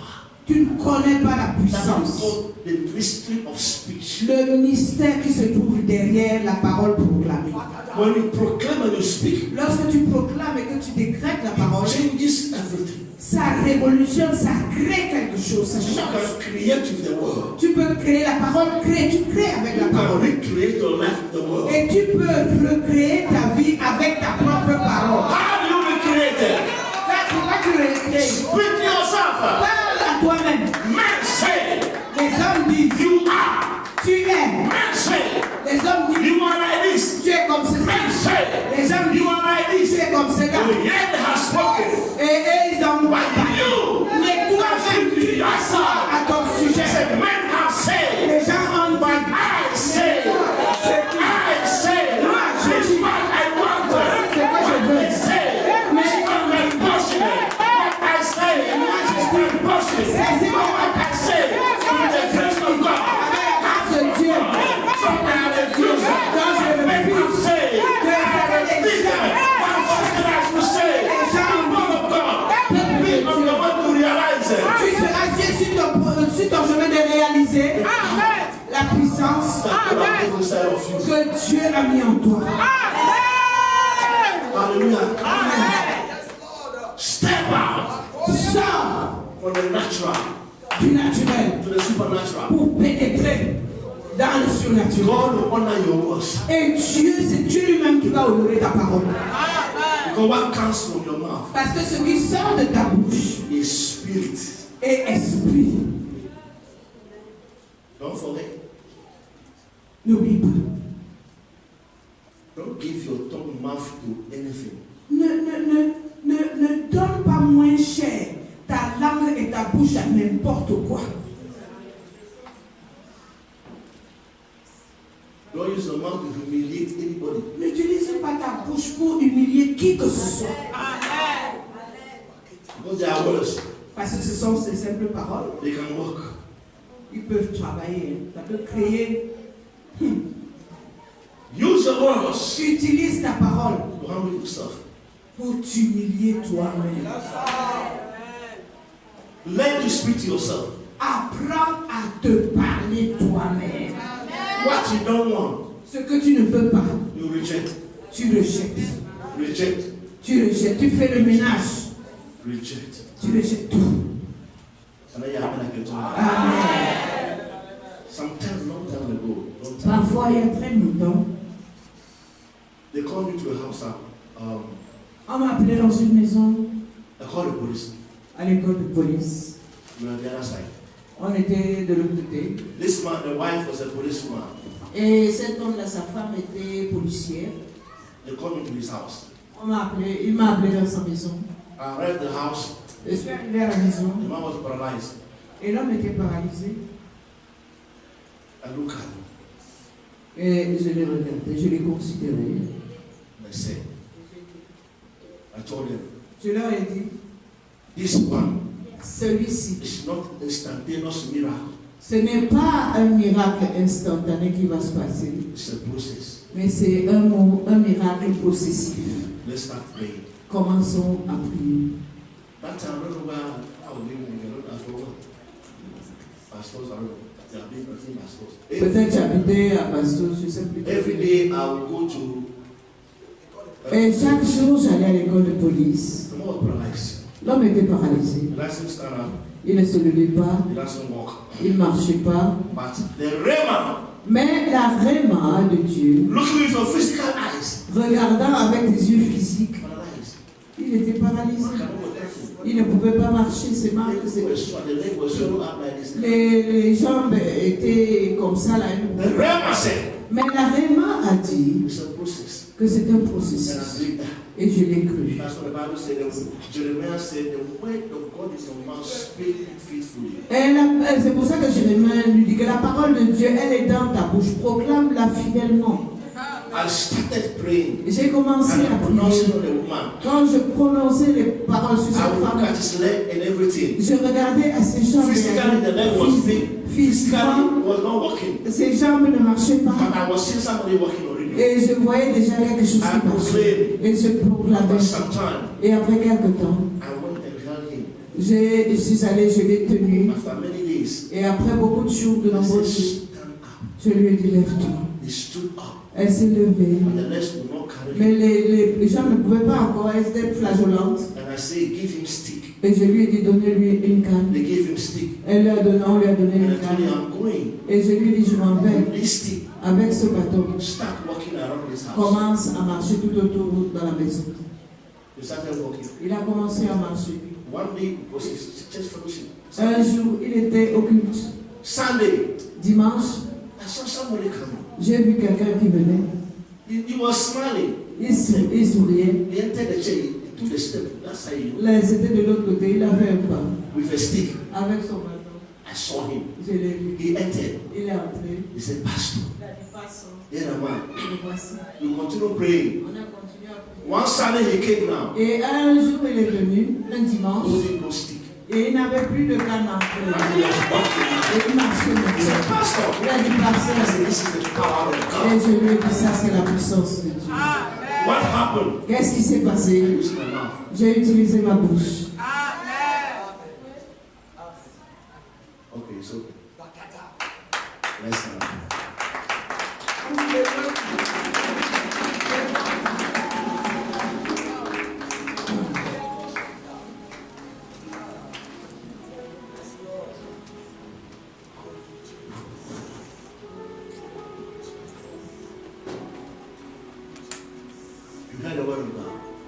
Tu ne connais pas la That is puissance. called the mystery of speech. Le mystère qui se trouve derrière la parole proclamée. When you proclaim and you speak, Lorsque tu proclames et que tu décrètes la parole, it changes everything. ça révolutionne, ça crée quelque chose, ça You change. can create with the word. Tu peux créer la parole, tu crées avec la You can parole. recreate your life with the word. Et tu peux recréer ta vie avec ta propre parole. How do you recreate it? Comment tu recrées? Speak to yourself. Parle à toi-même. Men say Les hommes disent, you are. tu es. Men say Les hommes disent, you are like this. tu es comme Men ceci. say Les hommes disent, you are like tu this. es comme cela. The head has spoken. Et ils ont But you mais toi-même, tu t'assois à ton sujet. said men have said. Les gens ont But dit, I say, this is what I want. c'est que je veux. They say, this is not like that God has put inside of you. que Dieu a mis en toi. Hallelujah. Yes, Lord. Step out Sors from the natural du naturel to the supernatural. pour pénétrer dans le surnaturel. God will honor your words. Et Dieu, c'est Dieu lui-même qui va honorer ta parole. Because what comes from your mouth Parce que ce qui sort de ta bouche is spirit. est esprit. Don't forget. N'oublie pas. Don't give your tongue mouth to anything. Ne donne pas moins cher ta langue et ta bouche à n'importe quoi. Don't use your mouth to humiliate anybody. N'utilise pas ta bouche pour humilier qui que ce soit. Because they are words. Parce que ce sont ces simples paroles. They can work. Ils peuvent travailler. Ça peut créer. Use your words Utilise ta parole to humble yourself. pour t'humilier toi-même. Learn to speak to yourself. Apprends à te parler toi-même. What you don't want, Ce que tu ne veux pas, you reject. tu rejettes. Reject. Tu rejettes. Tu fais le ménage. Reject. Tu rejettes tout. And then you happen like a joke. Amen. Sometime, long time ago, Parfois, il y a très longtemps, they called me to a house. on m'a appelé dans une maison They called the police. à l'école de police. We were on the other side. On était de l'autre côté. This man, the wife was a policewoman. Et cet homme-là, sa femme était policière. They called me to his house. Il m'a appelé dans sa maison. I arrived at the house. Je suis arrivé à la maison The man was paralyzed. et l'homme était paralysé. I looked at him Et je l'ai regardé, je l'ai considéré. and I said, I told him, Je leur ai dit, this one celui-ci, is not instantaneous miracle. ce n'est pas un miracle instantané qui va se passer, It's a process. mais c'est un miracle processif. Let's start praying. Commençons à prier. That time, I don't know where I was living. I don't know. I forgot. Pastors, I don't know. They have been praying pastors. Peut-être j'habitais à Bastos, je sais plus. Every day I will go to. Et chaque jour, j'allais à l'école de police. The man was paralyzed. L'homme était paralysé. He doesn't stand up. Il ne se levait pas, He doesn't walk. il ne marchait pas. But the Rema, Mais la réma de Dieu, looking with your physical eyes, regardant avec des yeux physiques, paralyzed. il était paralysé. Man cannot walk careful. Il ne pouvait pas marcher, ses mains, The leg was swallowed up like this. les jambes étaient comme ça là. The Rema said, Mais la réma a dit it's a process. que c'est un And I processus. believe that. Et je l'ai cru. That's what the Bible said. Jeremiah said, the word of God is your mouth, speak it faithfully. Et c'est pour ça que Jérémie lui dit que la parole de Dieu, elle est dans ta bouche. Proclame-la fidèlement. I started praying J'ai commencé and à I pronounced prier. on the woman. Quand je prononçais les paroles sur I cette would look femme, at his leg and everything. je regardais à ses jambes. Physically, the leg was big. Physiquement, Physically, was not working. ses jambes ne marchaient But pas. I was seeing somebody walking already. Et je voyais déjà quelque chose I qui marchait. proclaimed. Et je proclamais. After some time, Et après quelque temps, I went and held him. je suis allée, je l'ai tenu. After many days, Et après beaucoup de jours, de I nombreux said, jours, stand up. je lui ai dit lève-toi. He stood up. Elle s'est levée. And the legs would not carry Mais him. les jambes ne pouvaient pas encore, elles étaient flageolantes. And I said, give him stick. Et je lui ai dit donnez-lui une canne. They gave him stick. Elle lui a donné, on lui a donné And une I told him, canne. I'm going. Et je lui ai dit je m'en vais. With this stick, Avec ce bâton, start walking around this house. commence à marcher tout autour dans la maison. He started walking. Il a commencé à marcher. One day, it was his church fellowship. Un jour, il était au culte. Sunday, Dimanche, I saw somebody coming. j'ai vu quelqu'un qui venait. He was smiling. Il souriait. He entered the church. He took the step. That's how he Là, c'était de l'autre côté. Il avait un pas with a stick. avec son bâton. I saw him. Je l'ai vu. He entered. Il est entré. He said, Pastor, Il a dit passons. here am I. Le voici. We continue praying. On a continué à prier. One Sunday he came now. Et un jour, il est venu, un dimanche, Holding no stick. et il n'avait plus de canne entre les And mains. he was walking. Et il marchait He maintenant. said, Pastor, Il a dit I pasteur. said, this is the power of Et God. je lui ai dit ça, c'est la puissance de Dieu. What happened? Qu'est-ce qui s'est I passé? used my mouth. J'ai utilisé ma bouche. Okay, so let's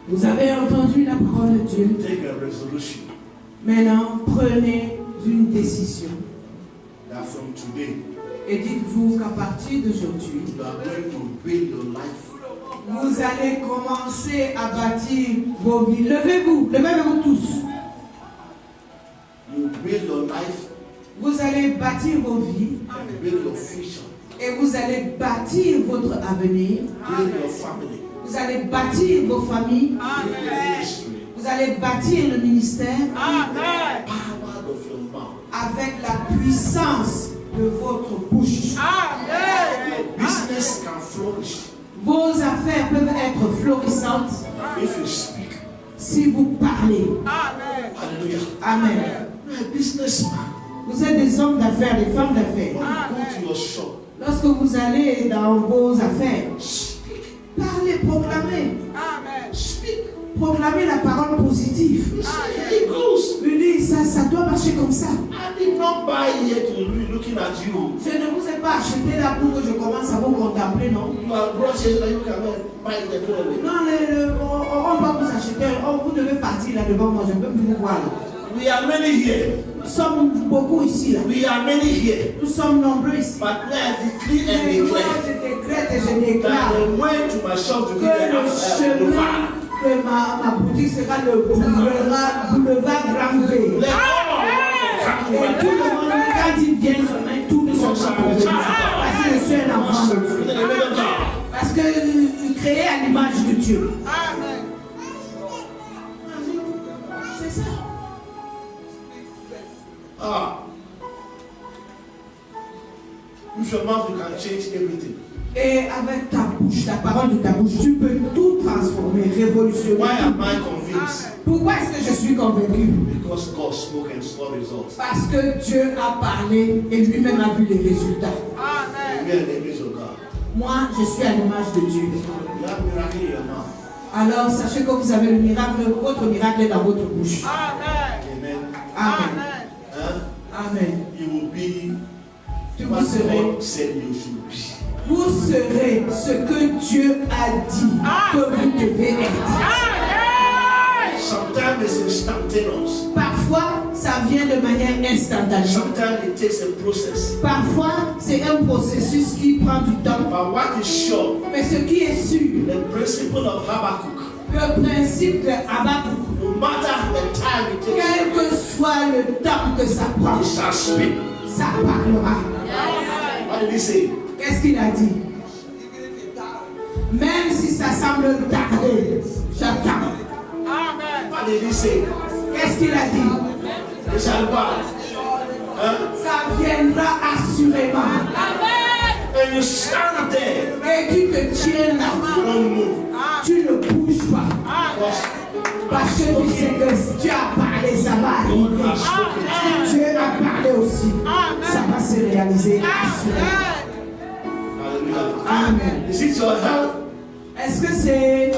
Vous avez entendu la parole de Dieu. Take a resolution Maintenant, prenez une décision. that from today, Et dites-vous qu'à partir d'aujourd'hui, you are going to build your life. vous allez commencer à bâtir vos vies. Levez-vous tous. You build your life Vous allez bâtir vos vies and build your future. et vous allez bâtir votre avenir. Build your family. Vous allez bâtir vos familles. Build your ministry. Vous allez bâtir le ministère Power of your mouth. avec la puissance de votre bouche. Your business can flourish Vos affaires peuvent être florissantes if you speak. si vous parlez. Hallelujah. Amen. You're a businessman. Vous êtes des hommes d'affaires, des femmes d'affaires. When you go to your shop, Lorsque vous allez dans vos affaires, speak. parlez, proclamez. Speak. Proclamez la parole positive. You see, it goes. Lui dit, ça doit marcher comme ça. I did not buy here to be looking at you. Je ne vous ai pas acheté là pour que je commence à vous contempler, non? You are brushes that you can buy the clothing. Non, on va vous acheter. Vous devez partir là devant moi, je ne peux plus vous voir là. We are many here. Nous sommes beaucoup ici là. We are many here. Nous sommes nombreux ici. But I decree and Mais moi, declare je décrète et je that déclare the way to my shop to que be the le chemin de ma boutique sera le boulevard Grand V. Let all Et tout le monde, quand il vient sur main, tout ne sont pas pour venir. Parce que je suis un enfant de Dieu. Parce que créé à l'image de Dieu. C'est ça. With your mouth you can change everything. Et avec ta bouche, la parole de ta bouche, tu peux tout transformer, révolutionner. Why am I convinced? Pourquoi est-ce que je suis convaincu? Because God spoke and saw results. Parce que Dieu a parlé et lui-même a vu les résultats. We are the image of God. Moi, je suis à l'image de Dieu. You have miracle in your mouth. Alors, sachez que vous avez le miracle, votre miracle est dans votre bouche. Amen. Amen. Huh? Amen. You will be Vous what serez, God said you should be. vous serez ce que Dieu a dit que vous devez être. Sometimes it's instantaneous. Parfois, ça vient de manière instantanée. Sometimes it takes a process. Parfois, c'est un processus qui prend du temps. But what is sure, Mais ce qui est sûr, the principle of Habakkuk, le principe de Habakkuk, no matter the time it quel takes, que soit le temps que ça prend, it shall speak. ça parlera. What did he say? Qu'est-ce qu'il a dit? Même si ça semble tarder, j'attends. What did he say? Qu'est-ce qu'il a dit? It shall pass. Huh? Ça viendra assurément. And you stand there, Et tu te tiens là. you don't move. Tu ne bouges pas. Because Parce que tu sais que Dieu a parlé, ça va God arriver. has spoken. Dieu a parlé aussi. Ça va se réaliser assurément. Hallelujah. Amen. Is it your health? Est-ce que c'est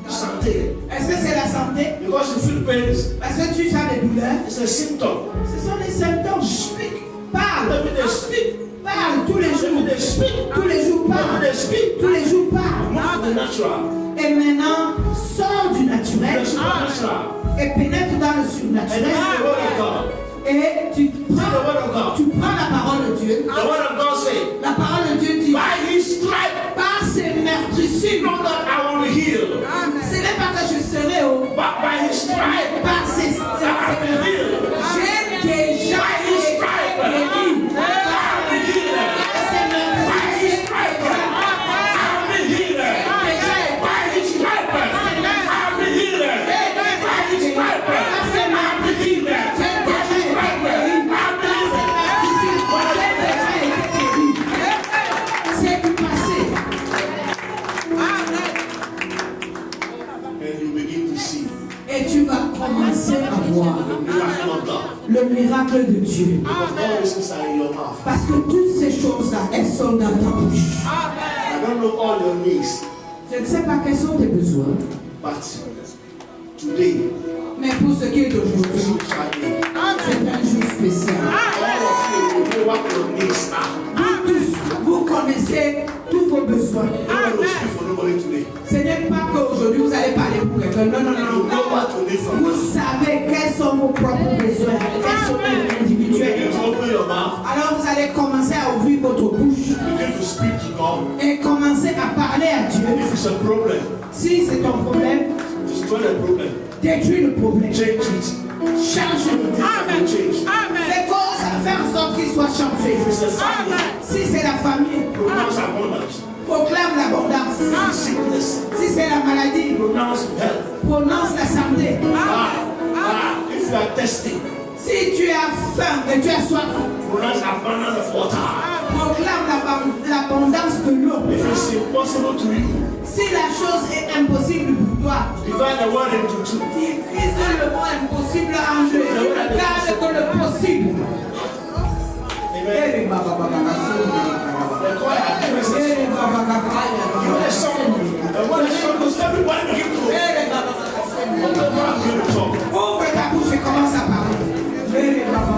Santé. la santé? Because you feel pain, Parce que tu as des douleurs. it's a symptom. Ce sont des symptômes. Speak. Parle. Every day speak. Parle tous les Every jours. day speak. Tous les jours Every parle. day speak. Tous les jours parle. Move to the natural. Et maintenant, sors du naturel The supernatural. et pénètre dans le And surnaturel. this is the word of God. Et tu This is the prends word of God. la parole de Dieu. The word of God says, La parole de Dieu dit, by his stripe, par ses meurtrissures, not that I will be healed, ce n'est pas que je serai au but by his stripe, par ses I have been healed. j'ai déjà By his stripe, I été guéri. have been healed. Par ses By his meurtrissures, stripe, I have been healed. By his stripe, I have been healed. By his stripe, I have been healed. c'est du passé. And you begin to see Et tu vas commencer à voir the miracle of God. le miracle de Dieu. Because all these things are in your mouth. Parce que toutes ces choses-là, elles sont dans ta bouche. I don't know all your needs, Je ne sais pas quels sont tes besoins, but today, mais pour ce qui est this d'aujourd'hui, is Friday. c'est un jour spécial. All of you will know what your needs are. Vous tous, vous connaissez tous vos besoins. You don't want to speak for nobody today. Ce n'est pas qu'aujourd'hui vous que non, non, non, You know what you need from vous God. savez quels sont vos propres besoins, quels sont les You individuels. need to open your mouth. Alors vous allez commencer à ouvrir votre bouche Begin to speak to God. et commencer à parler à Dieu. If it's a problem, Si c'est ton problème, destroy the problem. détruis le problème. Change it. Change-le. Change. Fais cause à faire en sorte qu'il soit changé. If it's a family, Si c'est la famille, pronounce abundance. proclame l'abondance. If it's sickness, Si c'est la maladie, pronounce health. prononce la santé. If you are thirsty, Si tu as faim et tu as soif, pronounce abundance of water. proclame l'abondance de l'eau. If it's impossible to you, Si la chose est impossible pour toi, divide the word into two. divise le mot impossible en deux. Tu ne gardes que le possible. Amen. The choir has given us a song. The song is everybody begin to talk. Ouvre ta bouche et commence à parler.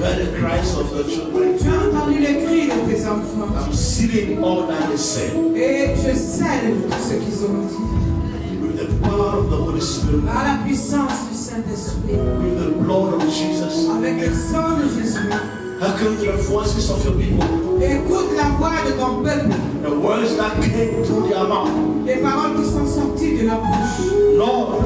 heard the cries of the children. Tu as entendu les cris de tes enfants. I'm sealing all that they said. Et je scelle tout ce qu'ils ont dit. With the power of the Holy Spirit. Par la puissance du Saint-Esprit. With the blood of Jesus. Avec le sang de Jésus. Hearken to the voices of your people. Écoute la voix de ton peuple. The words that came through their mouth. Les paroles qui sont sorties de leur bouche. Lord,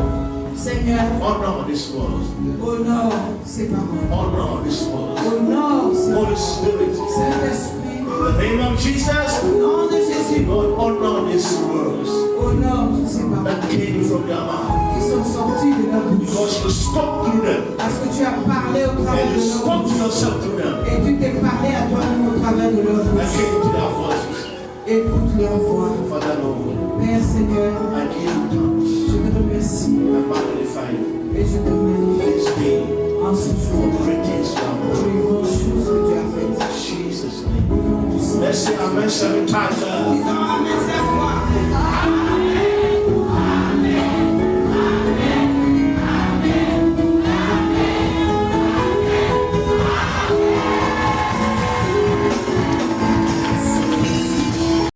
Seigneur, honor this word. honore ces paroles. Honor this word. Honore ces Holy paroles. Spirit. Saint-Esprit, In the name of Jesus. au nom de Jésus, Lord, honor these words honore toutes ces paroles that came from their mouth. qui sont sorties de leur bouche. Because you spoke through them. Parce que tu as parlé au travers And you de leur spoke to bouche. yourself through them. Et tu t'es parlé à toi-même au travers de leur That bouche. came to their voices. Écoute leur voix. Father Lord, Père Seigneur, I give you thanks. je te remercie I magnify you. et je te magnifie This day en ce for jour great things you have pour done. les grandes choses que tu as faites. In Jesus' name. Au nom du Seigneur. Let's say amen 7 times. Disons Amen.